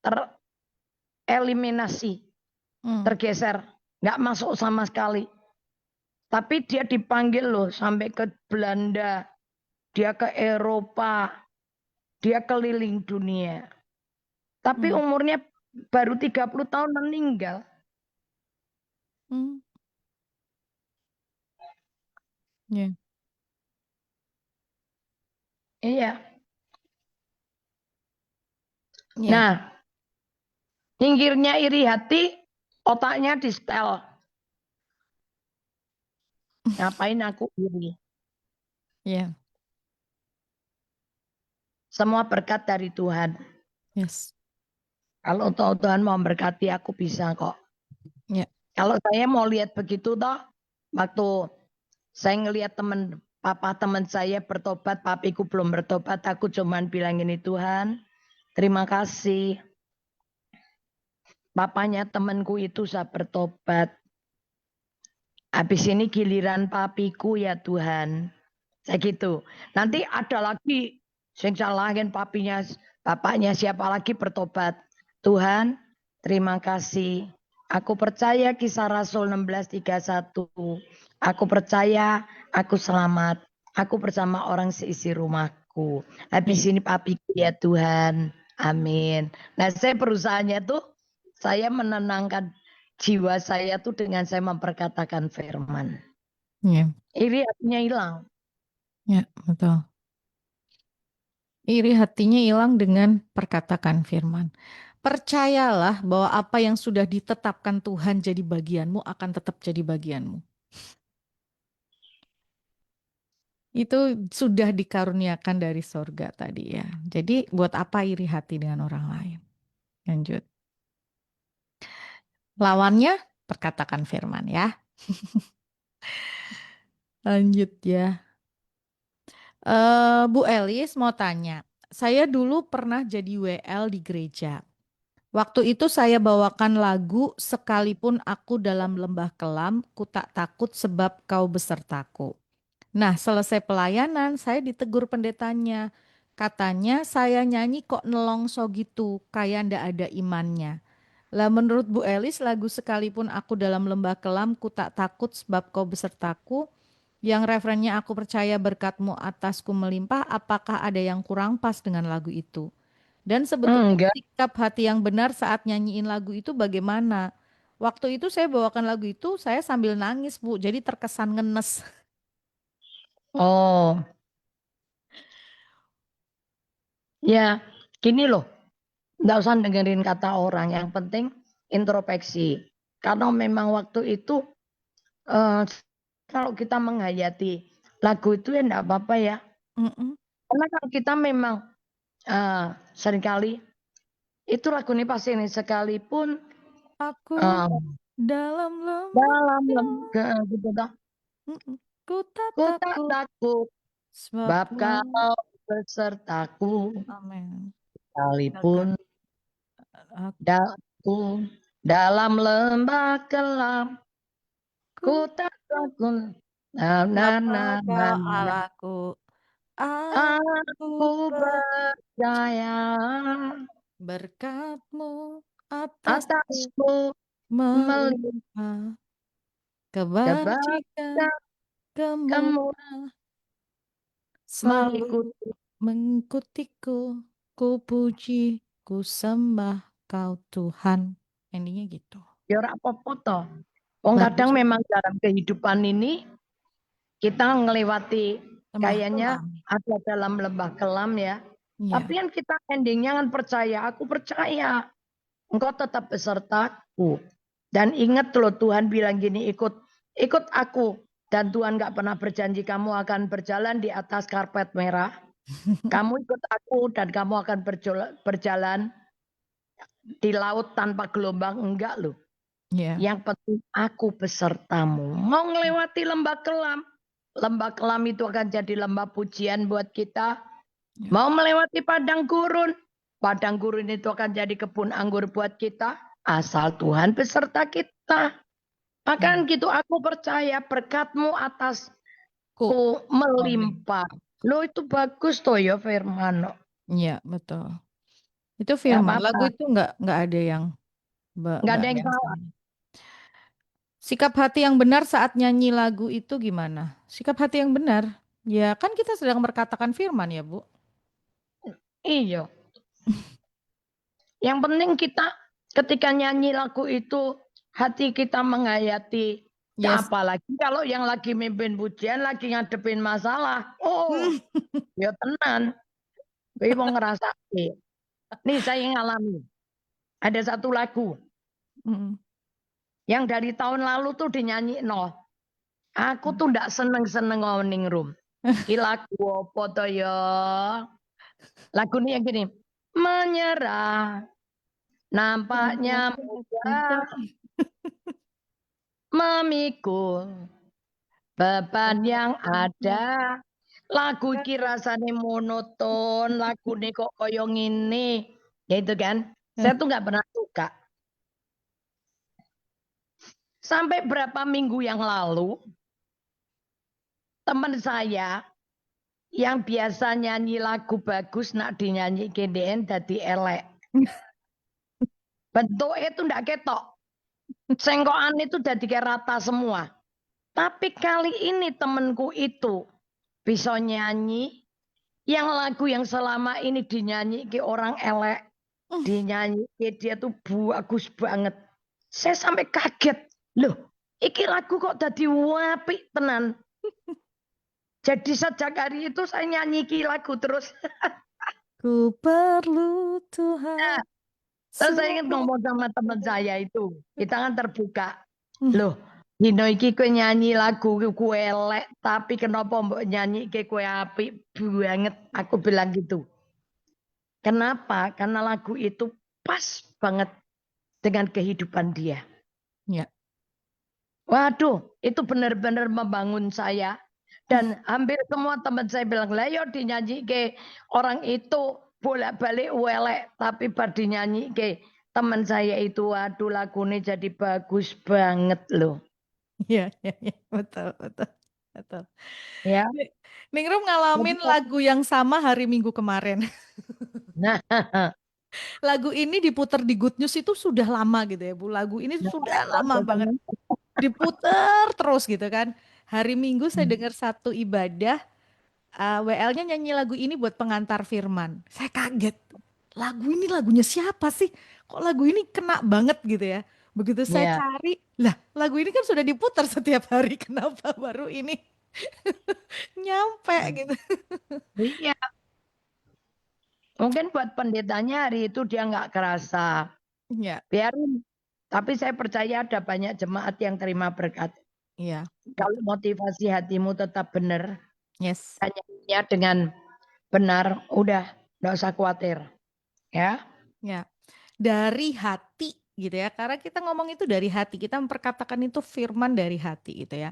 Speaker 2: tereliminasi,
Speaker 1: mm,
Speaker 2: tergeser, nggak masuk sama sekali. Tapi dia dipanggil loh sampai ke Belanda, dia ke Eropa, dia keliling dunia. Tapi
Speaker 1: mm,
Speaker 2: umurnya baru 30 tahun meninggal.
Speaker 1: mm. Ya,
Speaker 2: Iya.
Speaker 1: ya.
Speaker 2: Nah, nyingkirnya iri hati, otaknya di setel. Ngapain aku iri?
Speaker 1: Ya,
Speaker 2: Semua berkat dari Tuhan.
Speaker 1: yes.
Speaker 2: Kalau Tuhan mau berkati aku bisa kok.
Speaker 1: Ya,
Speaker 2: Kalau saya mau lihat begitu toh, waktu saya ngelihat teman saya bertobat, papiku belum bertobat, aku cuman bilang ini Tuhan, terima kasih. Papanya temanku itu saya bertobat. Habis ini giliran papiku ya Tuhan. Saya gitu. Nanti ada lagi yang salahin papinya, bapaknya siapa lagi bertobat. Tuhan, terima kasih. Aku percaya kisah Rasul 16:31. Aku percaya aku selamat. Aku bersama orang seisi rumahku.
Speaker 1: ya,
Speaker 2: Habis ini papiku ya Tuhan. Amin. Nah saya berusahanya tuh saya menenangkan jiwa saya tuh dengan saya memperkatakan firman.
Speaker 1: ya,
Speaker 2: Iri hatinya hilang.
Speaker 1: ya, betul. Iri hatinya hilang dengan perkatakan firman. Percayalah bahwa apa yang sudah ditetapkan Tuhan jadi bagianmu akan tetap jadi bagianmu. Itu sudah dikaruniakan dari sorga tadi ya. Jadi buat apa iri hati dengan orang lain? Lanjut. Lawannya perkatakan firman ya. Lanjut ya. Bu Elis mau tanya. Saya dulu pernah jadi WL di gereja. Waktu itu saya bawakan lagu sekalipun aku dalam lembah kelam, ku tak takut sebab kau besertaku. Nah, selesai pelayanan, saya ditegur pendetanya. Katanya saya nyanyi kok nelongso gitu, kayak ndak ada imannya. Lah menurut Bu Elis, lagu sekalipun aku dalam lembah kelam, ku tak takut sebab kau besertaku, yang referennya aku percaya berkatmu atasku melimpah, apakah ada yang kurang pas dengan lagu itu? Dan sebetulnya
Speaker 2: Enggak.
Speaker 1: sikap hati yang benar saat nyanyiin lagu itu bagaimana? Waktu itu saya bawakan lagu itu, saya sambil nangis, Bu. Jadi terkesan ngenes.
Speaker 2: Oh, ya gini loh. Nggak usah dengerin kata orang. Yang penting introspeksi. Karena memang waktu itu eh, kalau kita menghayati lagu itu ya enggak apa-apa ya.
Speaker 1: Mm-mm.
Speaker 2: Karena kalau kita memang seringkali itu lagu ini pasti ini sekalipun
Speaker 1: Aku dalam
Speaker 2: dalam
Speaker 1: lembah
Speaker 2: gitu toh.
Speaker 1: ku tak
Speaker 2: Ku tak
Speaker 1: takut
Speaker 2: takut
Speaker 1: sebab
Speaker 2: bab
Speaker 1: Tuhan.
Speaker 2: kau besertaku
Speaker 1: Amin.
Speaker 2: sekalipun
Speaker 1: Aku
Speaker 2: dalam lembah gelap. Ku tak takut. Na na na na
Speaker 1: kau
Speaker 2: na.
Speaker 1: Allahku, aku
Speaker 2: Aku percaya
Speaker 1: berkat-Mu atasku
Speaker 2: atasmu melihat
Speaker 1: melimpah kebajikan,
Speaker 2: kebaikan kamu
Speaker 1: kemurahan selalu
Speaker 2: mengikuti.
Speaker 1: mengikutiku. Ku puji, ku sembah Kau Tuhan. Endingnya gitu.
Speaker 2: Ya ora apa-apa toh. Wong
Speaker 1: Bagus.
Speaker 2: kadang memang dalam kehidupan ini kita ngelewati
Speaker 1: Lembah
Speaker 2: kayaknya
Speaker 1: kelam.
Speaker 2: ada dalam lembah kelam ya.
Speaker 1: Iya.
Speaker 2: Tapi kan kita endingnya kan percaya, aku percaya engkau tetap besertaku. Dan ingat loh Tuhan bilang gini, ikut aku. Dan Tuhan gak pernah berjanji kamu akan berjalan di atas karpet merah. Kamu ikut aku dan kamu akan berjalan di laut tanpa gelombang. Enggak loh.
Speaker 1: Iya.
Speaker 2: Yang penting aku besertamu. Mau ngelewati lembah kelam. Lembah kelam itu akan jadi lembah pujian buat kita.
Speaker 1: Iya.
Speaker 2: Mau melewati padang gurun. Padang gurun itu akan jadi kebun anggur buat kita. Asal Tuhan beserta kita. Makan gitu aku percaya berkat-Mu atasku melimpah. Lo itu bagus toh ya firman.
Speaker 1: Iya, betul. Itu
Speaker 2: Gak
Speaker 1: firman. Lagu
Speaker 2: apa-apa.
Speaker 1: itu nggak ada yang
Speaker 2: Gak
Speaker 1: nggak
Speaker 2: ada
Speaker 1: ada
Speaker 2: yang
Speaker 1: yang
Speaker 2: salah.
Speaker 1: salah. Sikap hati yang benar saat nyanyi lagu itu gimana? Sikap hati yang benar. Ya kan kita sedang berkatakan firman ya, Bu.
Speaker 2: Iya. Yang penting kita ketika nyanyi lagu itu hati kita menghayati. Ya
Speaker 1: Yes.
Speaker 2: apalagi kalau yang lagi mimpin pujian lagi ngadepin masalah. Oh, ya tenan. Gue mau ngerasa. Nih saya ngalami. Ada satu lagu
Speaker 1: Mm.
Speaker 2: yang dari tahun lalu tuh dinyanyi no. Aku tuh ndak seneng-seneng ngoning room. Ki lagu apa to ya? Lagu ini yang gini. Menyerah. Nampaknya mudah memikul beban yang ada. Lagu iki rasane monoton, lagu ini kok koyo ngene. Ya itu kan. Saya tuh nggak pernah suka. Sampai berapa minggu yang lalu, teman saya yang biasa nyanyi lagu bagus nak dinyanyi KDN dadi elek. Bentuknya itu ndak ketok. Sengkokan itu dadi kayak rata semua. Tapi kali ini temenku itu bisa nyanyi yang lagu yang selama ini dinyanyi ke orang elek, dinyanyi ke dia tuh bagus banget. Saya sampai kaget. Loh, iki lagu kok dadi apik tenan. Jadi sejak hari itu saya nyanyi ki lagu terus.
Speaker 1: Ku perlu Tuhan.
Speaker 2: Terus saya ingat ngomong sama teman saya itu. Kita kan terbuka. Loh, dino iki kowe nyanyi lagu ku elek, tapi kenapa mbok nyanyi ke kowe apik banget? Aku bilang gitu. Kenapa? Karena lagu itu pas banget dengan kehidupan dia.
Speaker 1: Ya.
Speaker 2: Waduh, itu benar-benar membangun saya. Dan hampir semua teman saya bilang, lah yo dinyanyi ke orang itu bolak-balik welek. Tapi pada dinyanyi ke teman saya itu, waduh lagu ini jadi bagus banget loh.
Speaker 1: Iya, iya, iya. Betul, betul. Betul.
Speaker 2: Ya.
Speaker 1: Ningrum ngalamin lagu yang sama hari Minggu kemarin.
Speaker 2: Nah,
Speaker 1: Lagu ini diputar di Good News itu sudah lama gitu ya, Bu. Lagu ini sudah lama banget diputar terus gitu kan. Hari Minggu saya dengar satu ibadah, WL-nya nyanyi lagu ini buat pengantar firman. Saya kaget. Lagu ini lagunya siapa sih? Kok lagu ini kena banget gitu ya. Begitu saya
Speaker 2: ya,
Speaker 1: cari, lah lagu ini kan sudah diputar setiap hari. Kenapa baru ini nyampe gitu?
Speaker 2: iya. Mungkin buat pendetanya hari itu dia nggak kerasa.
Speaker 1: Iya,
Speaker 2: Biarin. Tapi saya percaya ada banyak jemaat yang terima berkat.
Speaker 1: iya,
Speaker 2: Kalau
Speaker 1: betul.
Speaker 2: motivasi hatimu tetap benar,
Speaker 1: Yes.
Speaker 2: nyanyinya dengan benar, udah Nggak usah khawatir. Ya.
Speaker 1: Ya, dari hati gitu ya. Karena kita ngomong itu dari hati, kita memperkatakan itu firman dari hati gitu ya.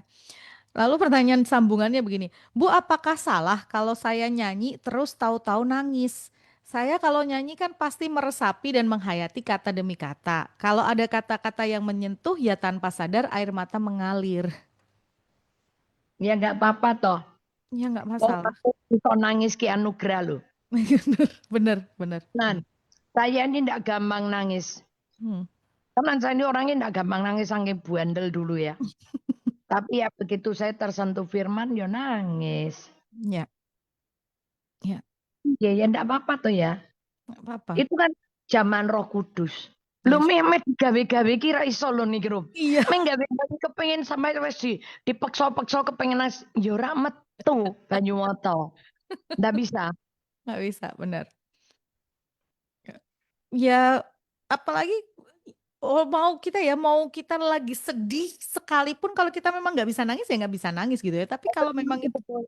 Speaker 1: Lalu pertanyaan sambungannya begini, Bu, apakah salah kalau saya nyanyi terus tahu-tahu nangis? Saya kalau nyanyi kan pasti meresapi dan menghayati kata demi kata. Kalau ada kata-kata yang menyentuh ya tanpa sadar air mata mengalir.
Speaker 2: Ya nggak apa-apa toh.
Speaker 1: Ya nggak
Speaker 2: Wong
Speaker 1: masalah.
Speaker 2: aku bisa nangis ki anugerah loh.
Speaker 1: Bener, bener, bener.
Speaker 2: Nah,
Speaker 1: Bener.
Speaker 2: saya ini nggak gampang nangis.
Speaker 1: Hmm,
Speaker 2: Karena saya ini orangnya nggak gampang nangis saking bandel dulu ya. Tapi ya begitu saya tersentuh firman, ya nangis.
Speaker 1: ya, ya,
Speaker 2: Ya ya nggak apa-apa tuh ya.
Speaker 1: nggak apa-apa.
Speaker 2: Itu kan zaman Roh Kudus. Lu
Speaker 1: Yes.
Speaker 2: memet gawe-gawe kira iso lho niki Rum.
Speaker 1: Iya,
Speaker 2: Men gawe-gawe kepengin sampai wis dipeksa-peksa kepengin nangis, ya ora metu banyu mata. Ndak bisa.
Speaker 1: nggak bisa, bener. Ya, apalagi mau kita ya, mau kita lagi sedih sekalipun kalau kita memang nggak bisa nangis ya nggak bisa nangis gitu ya. Tapi kalau memang itu,
Speaker 2: Betul.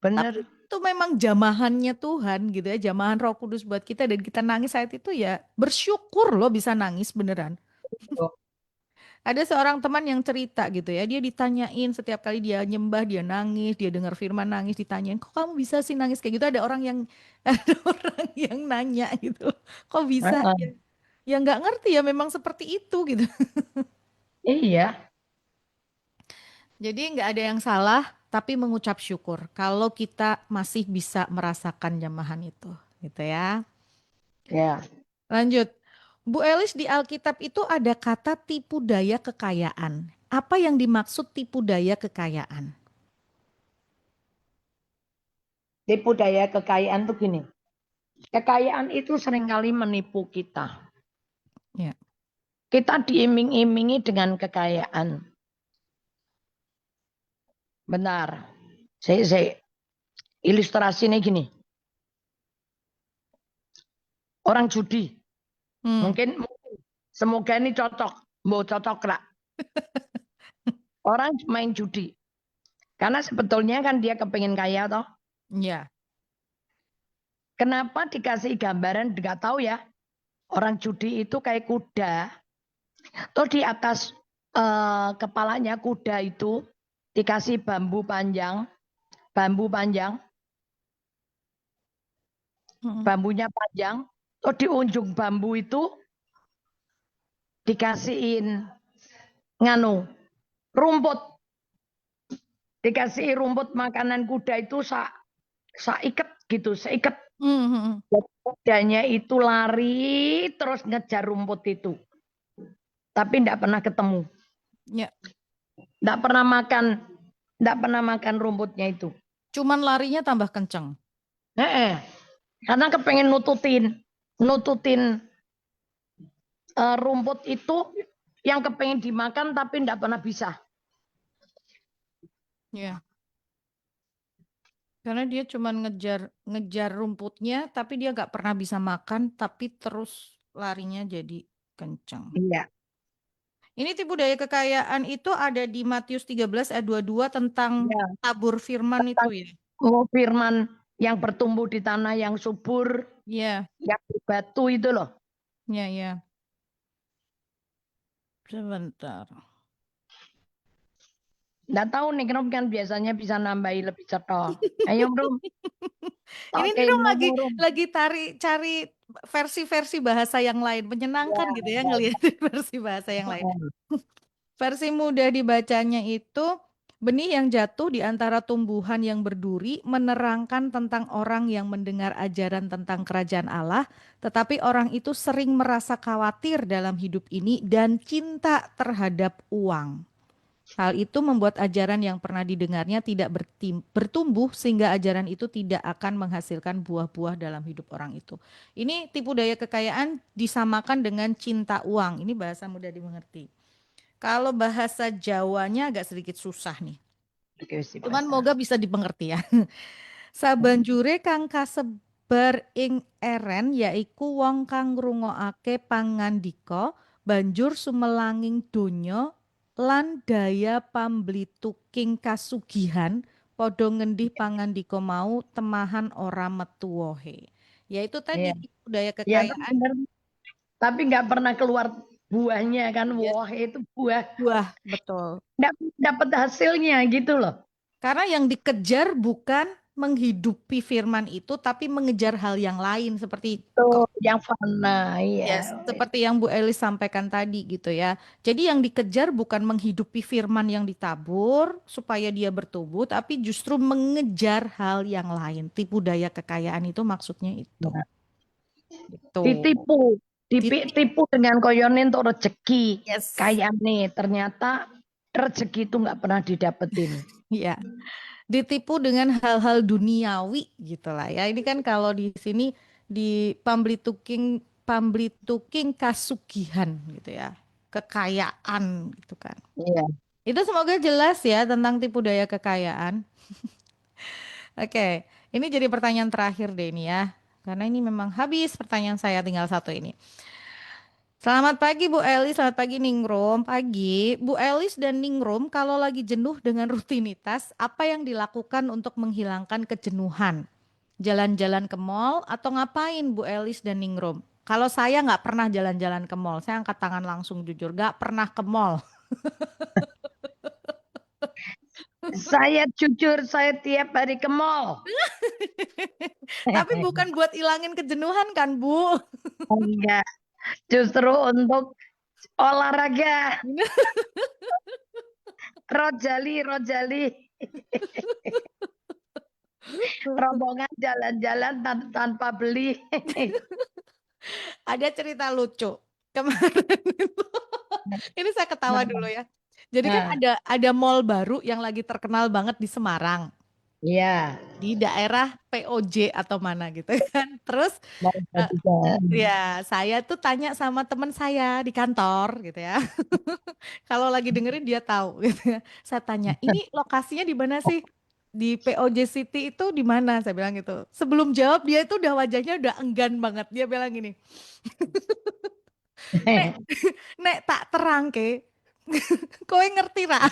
Speaker 1: tapi
Speaker 2: Bener.
Speaker 1: itu memang jamahannya Tuhan gitu ya, jamahan Roh Kudus buat kita dan kita nangis saat itu ya bersyukur loh bisa nangis beneran. Ada seorang teman yang cerita gitu ya, dia ditanyain setiap kali dia nyembah, dia nangis, dia dengar firman nangis, ditanyain, kok kamu bisa sih nangis kayak gitu? Ada orang yang ada orang yang nanya gitu, kok bisa? Ya,
Speaker 2: Heeh.
Speaker 1: ya nggak ngerti ya, memang seperti itu gitu.
Speaker 2: Iya,
Speaker 1: Jadi nggak ada yang salah, tapi mengucap syukur kalau kita masih bisa merasakan jamahan itu, gitu ya.
Speaker 2: ya.
Speaker 1: Lanjut, Bu Elis di Alkitab itu ada kata tipu daya kekayaan. Apa yang dimaksud tipu daya kekayaan?
Speaker 2: Tipu daya kekayaan tuh gini. Kekayaan itu seringkali menipu kita.
Speaker 1: Ya.
Speaker 2: Kita diiming-imingi dengan kekayaan. Benar. Saya ilustrasinya gini. Orang judi.
Speaker 1: Hmm.
Speaker 2: Mungkin semoga ini cocok. Mau cocok lah. Orang main judi. Karena sebetulnya kan dia kepengen kaya toh.
Speaker 1: Ya.
Speaker 2: Kenapa dikasih gambaran nggak tahu ya. Orang judi itu kayak kuda. Tuh di atas kepalanya kuda itu dikasih bambu panjang. Bambu panjang.
Speaker 1: Mm-mm.
Speaker 2: Bambunya panjang. Tuh di ujung bambu itu dikasihin nganu rumput. Dikasih rumput makanan kuda itu saiket gitu, seiket.
Speaker 1: Mhm.
Speaker 2: Kudanya itu lari terus ngejar rumput itu. Tapi tidak pernah ketemu.
Speaker 1: Ya,
Speaker 2: Tidak pernah makan, tidak pernah makan rumputnya itu.
Speaker 1: cuman larinya tambah kenceng.
Speaker 2: Karena kepengen nututin rumput itu yang kepengen dimakan tapi tidak pernah bisa.
Speaker 1: Ya, karena dia cuman ngejar ngejar rumputnya, tapi dia nggak pernah bisa makan, tapi terus larinya jadi kenceng.
Speaker 2: Iya.
Speaker 1: Ini tipu daya kekayaan itu ada di Matius 13 ayat 22 tentang
Speaker 2: Ya,
Speaker 1: tabur firman itu
Speaker 2: tentang
Speaker 1: ya.
Speaker 2: firman yang bertumbuh di tanah yang subur,
Speaker 1: Iya,
Speaker 2: yang berbatu itu loh.
Speaker 1: ya, ya. Sebentar.
Speaker 2: Nggak tahu nih kenapa kan biasanya bisa nambahi lebih cetok. Ayo bro,
Speaker 1: Ini
Speaker 2: oke
Speaker 1: nih dong
Speaker 2: ngomong bro.
Speaker 1: lagi cari versi-versi bahasa yang lain, menyenangkan gitu ya ngelihat versi bahasa yang lain. Versi mudah dibacanya itu benih yang jatuh di antara tumbuhan yang berduri menerangkan tentang orang yang mendengar ajaran tentang kerajaan Allah, tetapi orang itu sering merasa khawatir dalam hidup ini dan cinta terhadap uang. Hal itu membuat ajaran yang pernah didengarnya tidak bertumbuh sehingga ajaran itu tidak akan menghasilkan buah-buah dalam hidup orang itu. Ini tipu daya kekayaan disamakan dengan cinta uang. Ini bahasa mudah dimengerti. Kalau bahasa Jawanya agak sedikit susah nih.
Speaker 2: Oke, si
Speaker 1: Cuman
Speaker 2: bahasa.
Speaker 1: moga bisa dimengerti ya. Sabanjure kang kasebar ing eren yaiku wong kang ngrungokake pangandika banjur sumelanging donya lan daya pamblituking kasugihan padha ngendih pangandika mau temahan ora metu wohe. Ya itu tadi
Speaker 2: Iya.
Speaker 1: budaya
Speaker 2: Ya itu
Speaker 1: kekayaan.
Speaker 2: benar. Tapi nggak pernah keluar buahnya kan.
Speaker 1: Yes,
Speaker 2: Wah itu buah.
Speaker 1: buah, betul.
Speaker 2: Nggak dapat hasilnya gitu loh.
Speaker 1: Karena yang dikejar bukan menghidupi firman itu, tapi mengejar hal yang lain seperti
Speaker 2: Tuh yang fana.
Speaker 1: yes,
Speaker 2: Iya.
Speaker 1: seperti yang Bu Elis sampaikan tadi gitu ya. Jadi yang dikejar bukan menghidupi firman yang ditabur supaya dia bertumbuh, tapi justru mengejar hal yang lain. Tipu daya kekayaan itu maksudnya itu.
Speaker 2: Nah,
Speaker 1: Gitu.
Speaker 2: ditipu.
Speaker 1: Titik.
Speaker 2: Tipu dengan koyonin untuk rezeki.
Speaker 1: Yes.
Speaker 2: Kayak nih ternyata rezeki itu nggak pernah didapetin.
Speaker 1: Iya. Ditipu dengan hal-hal duniawi gitu lah ya. Ini kan kalau di sini di pamblituking kasugihan gitu ya. Kekayaan gitu kan.
Speaker 2: Iya.
Speaker 1: Itu semoga jelas ya tentang tipu daya kekayaan. Oke, ini jadi pertanyaan terakhir deh ini ya. Karena ini memang habis pertanyaan saya tinggal satu ini. Selamat pagi Bu Elis, selamat pagi Ningrum. Pagi, Bu Elis dan Ningrum kalau lagi jenuh dengan rutinitas, apa yang dilakukan untuk menghilangkan kejenuhan? Jalan-jalan ke mall atau ngapain Bu Elis dan Ningrum? Kalau saya nggak pernah jalan-jalan ke mall, saya angkat tangan langsung jujur, nggak pernah ke mall.
Speaker 2: Saya jujur saya tiap hari ke mall.
Speaker 1: Tapi bukan buat ilangin kejenuhan kan Bu?
Speaker 2: Enggak, justru untuk olahraga. Rojali, Rojali. Rombongan jalan-jalan tanpa beli.
Speaker 1: Ada cerita lucu. Kemarin itu, ini saya ketawa dulu ya. Jadi kan
Speaker 2: Nah,
Speaker 1: ada mall baru yang lagi terkenal banget di Semarang,
Speaker 2: iya,
Speaker 1: di daerah POJ atau mana gitu kan. Terus
Speaker 2: mau
Speaker 1: eh,
Speaker 2: juga.
Speaker 1: ya saya tuh tanya sama teman saya di kantor gitu ya. Kalau lagi dengerin dia tahu gitu ya. Saya tanya, "Ini lokasinya di mana sih?" Di POJ City itu di mana? Saya bilang gitu. Sebelum jawab dia itu udah wajahnya udah enggan banget. Dia bilang gini, "Nek, nek tak terang ke, kowe ngerti ra?"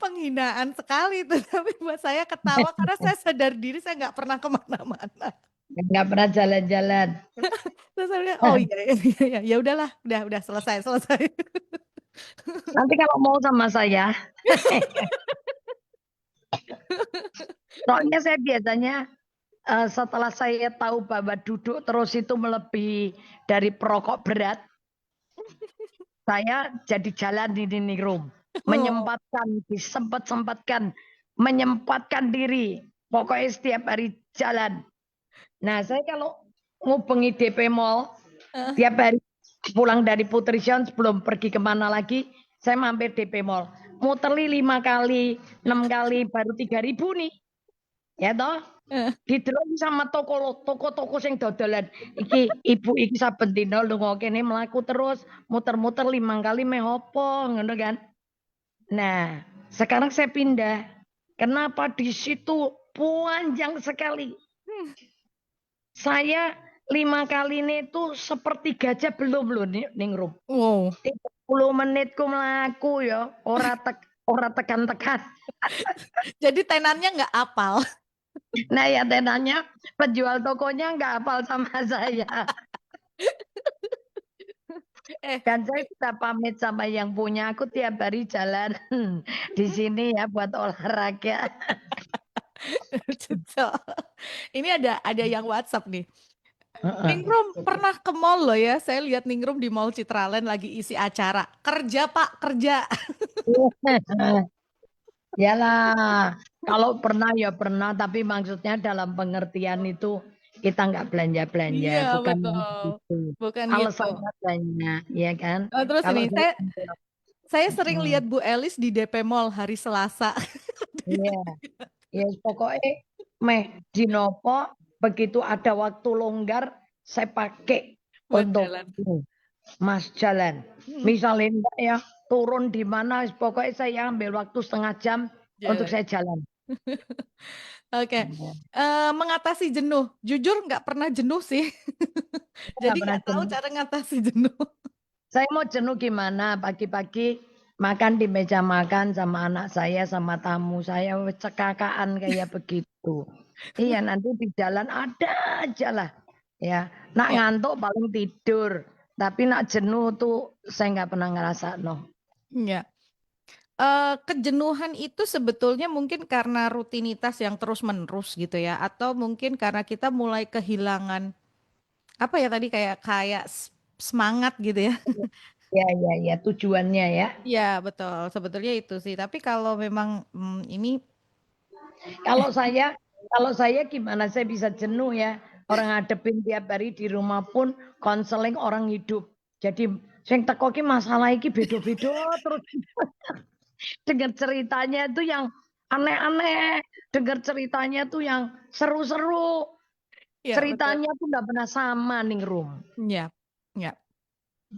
Speaker 1: Penghinaan sekali itu, tapi buat saya ketawa karena saya sadar diri saya nggak pernah kemana-mana.
Speaker 2: Nggak pernah jalan-jalan.
Speaker 1: Terus saya bilang, oh iya, iya, iya, iya. Ya udahlah, udah selesai, selesai.
Speaker 2: Nanti kalau mau sama saya, soalnya saya biasanya setelah saya tahu bahwa duduk terus itu melebihi dari perokok berat, saya jadi jalan di dining room.
Speaker 1: Oh,
Speaker 2: Menyempatkan, disempatkan, menyempatkan diri. Pokoknya setiap hari jalan. Nah, saya kalau ngubengi DP Mall,
Speaker 1: eh,
Speaker 2: tiap hari pulang dari Putri Sion sebelum pergi kemana lagi, saya mampir DP Mall. Muterli 5 kali, 6 kali, baru 3.000 nih. Ya toh?
Speaker 1: eh.
Speaker 2: Didelok sama toko-toko sing dodolan. Iki ibu iki saben dina lunga kene mlaku terus muter-muter 5 kali meh opo ngono kan. Nah, sekarang saya pindah. Kenapa di situ panjang sekali? Saya 5 kali ini tuh sepertiga aja belum loh Ningrum.
Speaker 1: Wow.
Speaker 2: 30 menitku melaku ya, ora tekan-tekan.
Speaker 1: Jadi tenannya nggak apal.
Speaker 2: Nah ya tenanya penjual tokonya nggak hafal sama saya.
Speaker 1: Eh,
Speaker 2: Dan saya sudah pamit sama yang punya, aku tiap hari jalan di sini ya buat olahraga.
Speaker 1: Cecok. Ini ada yang WhatsApp nih.
Speaker 2: Heeh.
Speaker 1: Ningrum pernah ke mall loh ya. Saya lihat Ningrum di Mall Citraland lagi isi acara. Kerja Pak, kerja.
Speaker 2: Yalah, kalau pernah ya pernah, tapi maksudnya dalam pengertian itu kita nggak
Speaker 1: Iya,
Speaker 2: belanja-belanja, bukan
Speaker 1: betul.
Speaker 2: itu.
Speaker 1: Bukan gitu.
Speaker 2: Alasannya banyak, ya kan?
Speaker 1: Terus
Speaker 2: Kalau
Speaker 1: ini,
Speaker 2: saya,
Speaker 1: saya sering lihat Bu Elis di DP Mall hari Selasa.
Speaker 2: iya, ya pokoknya meh dinopo begitu ada waktu longgar saya pakai
Speaker 1: Buat
Speaker 2: untuk
Speaker 1: jalan.
Speaker 2: Mas jalan.
Speaker 1: Hmm,
Speaker 2: Misalnya enggak ya turun di mana, pokoknya saya ambil waktu setengah jam untuk
Speaker 1: jalan.
Speaker 2: saya jalan.
Speaker 1: Oke. Mengatasi jenuh. Jujur nggak pernah jenuh sih.
Speaker 2: Saya
Speaker 1: Jadi
Speaker 2: nggak pernah
Speaker 1: nggak tahu
Speaker 2: jenuh.
Speaker 1: cara ngatasi jenuh.
Speaker 2: Saya mau jenuh gimana? Pagi-pagi makan di meja makan sama anak saya, sama tamu saya, cekakaan kayak begitu. Iya, nanti di jalan ada aja lah. Ya, nak
Speaker 1: Ya,
Speaker 2: ngantuk paling tidur. Tapi nak jenuh tuh saya nggak pernah ngerasa no.
Speaker 1: ya. Kejenuhan itu sebetulnya mungkin karena rutinitas yang terus-menerus gitu ya, atau mungkin karena kita mulai kehilangan apa ya tadi kayak kayak semangat gitu ya.
Speaker 2: Ya, ya, ya, tujuannya ya.
Speaker 1: Iya, betul. Sebetulnya itu sih. Tapi kalau memang ini
Speaker 2: Kalau saya gimana saya bisa jenuh ya. Orang ngadepin tiap hari di rumah pun konseling orang hidup. Jadi sing teko ki masalah iki beda-beda terus dengar ceritanya itu yang aneh-aneh, dengar ceritanya tuh yang seru-seru.
Speaker 1: ya betul.
Speaker 2: Ceritanya tuh nggak pernah sama nih Rum.
Speaker 1: Ya, ya.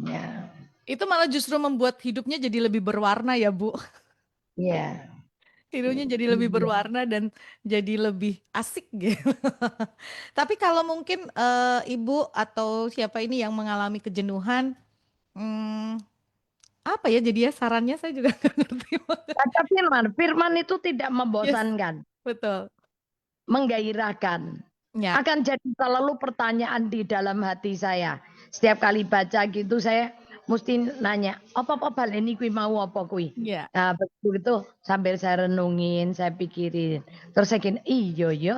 Speaker 2: Ya,
Speaker 1: Itu malah justru membuat hidupnya jadi lebih berwarna ya, Bu.
Speaker 2: ya,
Speaker 1: Hidupnya jadi lebih
Speaker 2: iya.
Speaker 1: berwarna dan jadi lebih asik gitu. Tapi kalau mungkin Ibu atau siapa ini yang mengalami kejenuhan, hmm, apa ya jadi ya sarannya saya juga nggak ngerti.
Speaker 2: Kata Firman, Firman itu tidak
Speaker 1: Yes,
Speaker 2: membosankan,
Speaker 1: betul.
Speaker 2: menggairahkan.
Speaker 1: Ya,
Speaker 2: Akan jadi selalu pertanyaan di dalam hati saya. Setiap kali baca gitu saya mesti nanya, apa baleni kui mau apa kui?
Speaker 1: ya.
Speaker 2: Nah, begitu sambil saya renungin, saya pikirin. Terus saya gini, iya ya,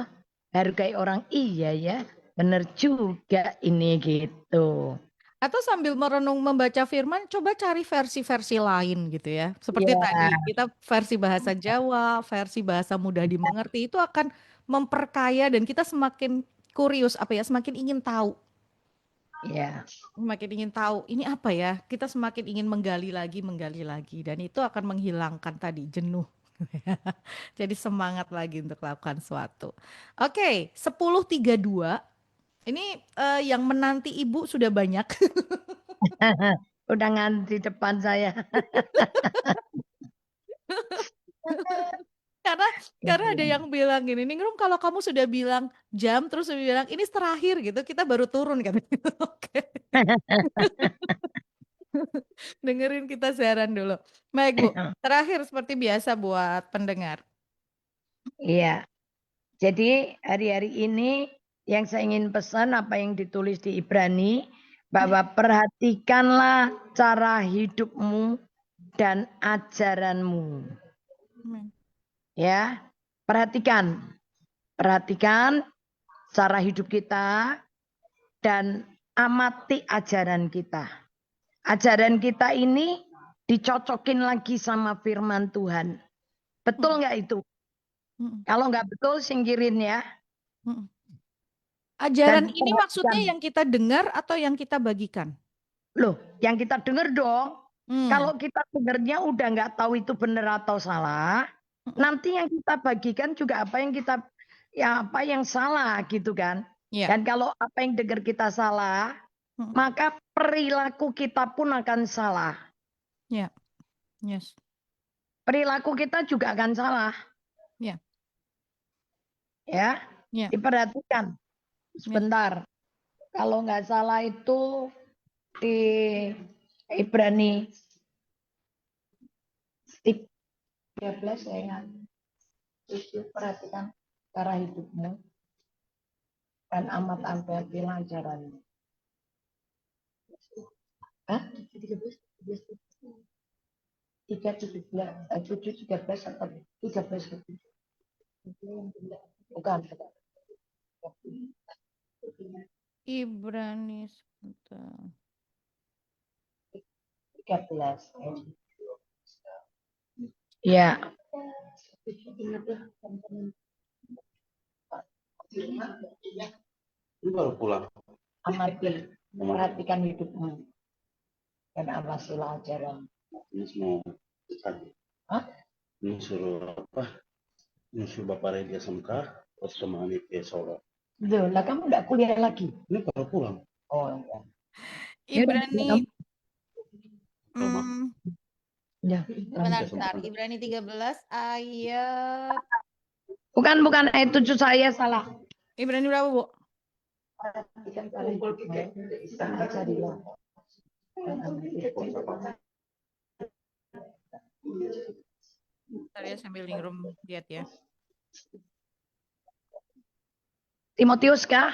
Speaker 2: baru kayak orang iya ya, bener juga ini gitu.
Speaker 1: Atau sambil merenung membaca firman, coba cari versi-versi lain gitu ya. Seperti
Speaker 2: Iya,
Speaker 1: tadi, kita versi bahasa Jawa, versi bahasa mudah dimengerti, itu akan memperkaya dan kita semakin kurius, apa ya, semakin ingin tahu.
Speaker 2: iya,
Speaker 1: Semakin ingin tahu, ini apa ya, kita semakin ingin menggali lagi. Dan itu akan menghilangkan tadi jenuh. Jadi semangat lagi untuk lakukan sesuatu. Oke, 10.32. Ini yang menanti ibu sudah banyak.
Speaker 2: udah ngantri depan saya.
Speaker 1: Karena karena ada yang bilang gini, Ningrum kalau kamu sudah bilang jam terus sudah bilang ini terakhir gitu, kita baru turun kan. Oke, dengerin kita siaran dulu. Baik Bu, terakhir seperti biasa buat pendengar.
Speaker 2: Iya, jadi hari-hari ini yang saya ingin pesan apa yang ditulis di Ibrani bahwa perhatikanlah cara hidupmu dan ajaranmu.
Speaker 1: Amin.
Speaker 2: Ya, perhatikan, perhatikan cara hidup kita dan amati ajaran kita. Ajaran kita ini dicocokin lagi sama firman Tuhan.
Speaker 1: Mm,
Speaker 2: Betul nggak itu?
Speaker 1: mm,
Speaker 2: Kalau nggak betul, singkirin ya.
Speaker 1: mm. Ajaran
Speaker 2: Dan
Speaker 1: ini maksudnya
Speaker 2: perhatikan.
Speaker 1: yang kita dengar atau yang kita bagikan?
Speaker 2: Loh, yang kita dengar dong.
Speaker 1: Hmm.
Speaker 2: Kalau kita dengarnya udah nggak tahu itu benar atau salah,
Speaker 1: Mm,
Speaker 2: nanti yang kita bagikan juga apa yang kita ya apa yang salah gitu kan.
Speaker 1: ya,
Speaker 2: Dan kalau apa yang dengar kita salah,
Speaker 1: mm,
Speaker 2: maka perilaku kita pun akan salah.
Speaker 1: ya, yes,
Speaker 2: Perilaku kita juga akan salah,
Speaker 1: ya,
Speaker 2: ya.
Speaker 1: ya,
Speaker 2: Diperhatikan
Speaker 1: ya.
Speaker 2: sebentar. Kalau nggak salah itu di Ibrani 13 saya ingat. Itu perhatikan cara hidupmu dan amat amatilah ajaranmu. Hah? 7 13 atau 13 bukan.
Speaker 1: Ibrani sebentar.
Speaker 2: 13. Ya.
Speaker 3: Ini baru pulang.
Speaker 2: Amati, perhatikan hidupmu dan awasilah ajaran.
Speaker 3: Ini semua tadi.
Speaker 2: Hah?
Speaker 3: Ini suruh apa? Ini suruh Bapak Redi SMK, terus kemana ke Solo.
Speaker 2: Loh, lah kamu enggak kuliah lagi?
Speaker 3: Ini baru pulang.
Speaker 2: Oh, ya. Ya udah,
Speaker 1: Ibrani,
Speaker 2: kamu.
Speaker 3: Rumah.
Speaker 1: hmm,
Speaker 2: Ya,
Speaker 1: bentar,
Speaker 2: lanjut.
Speaker 1: bentar. Ibrani 13 ayat.
Speaker 2: Bukan ayat 7 saya salah.
Speaker 1: Ibrani berapa, Bu?
Speaker 2: Perhatikan cara hidupmu dan ajarilah.
Speaker 1: Bentar ya sambil Ningrum lihat ya.
Speaker 2: Timotius kah?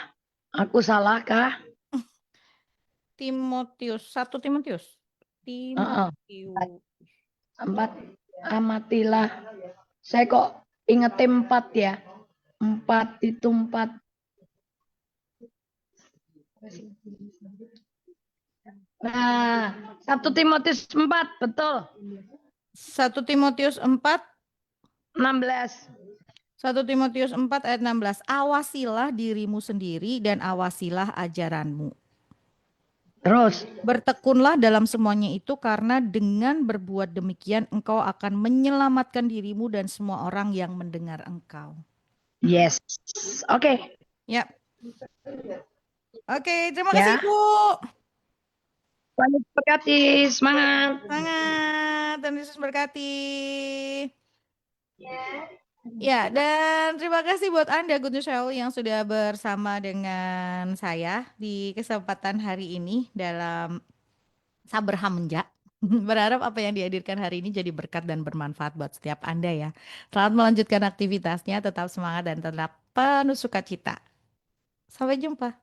Speaker 2: Aku salah kah?
Speaker 1: Timotius, 1 Timotius.
Speaker 2: Heeh.
Speaker 1: Timotius.
Speaker 2: 4. Amatilah. Saya kok inget 4 ya. 4 itu 4. Nah, 1 Timotius 4, betul.
Speaker 1: 1 Timotius 4,
Speaker 2: 16.
Speaker 1: 1 Timotius 4 ayat 16. Awasilah dirimu sendiri dan awasilah ajaranmu.
Speaker 2: Terus,
Speaker 1: Bertekunlah dalam semuanya itu karena dengan berbuat demikian engkau akan menyelamatkan dirimu dan semua orang yang mendengar engkau.
Speaker 2: yes. Oke,
Speaker 1: Ya. Oke, terima
Speaker 2: ya.
Speaker 1: kasih Ibu.
Speaker 2: Tuhan Yesus berkati, semangat.
Speaker 1: Semangat, Tuhan Yesus berkati. Ya, dan terima kasih buat Anda Good News Family yang sudah bersama dengan saya di kesempatan hari ini dalam Saber Hamja. Berharap apa yang dihadirkan hari ini jadi berkat dan bermanfaat buat setiap Anda ya. Selamat melanjutkan aktivitasnya, tetap semangat dan tetap penuh sukacita. Sampai jumpa.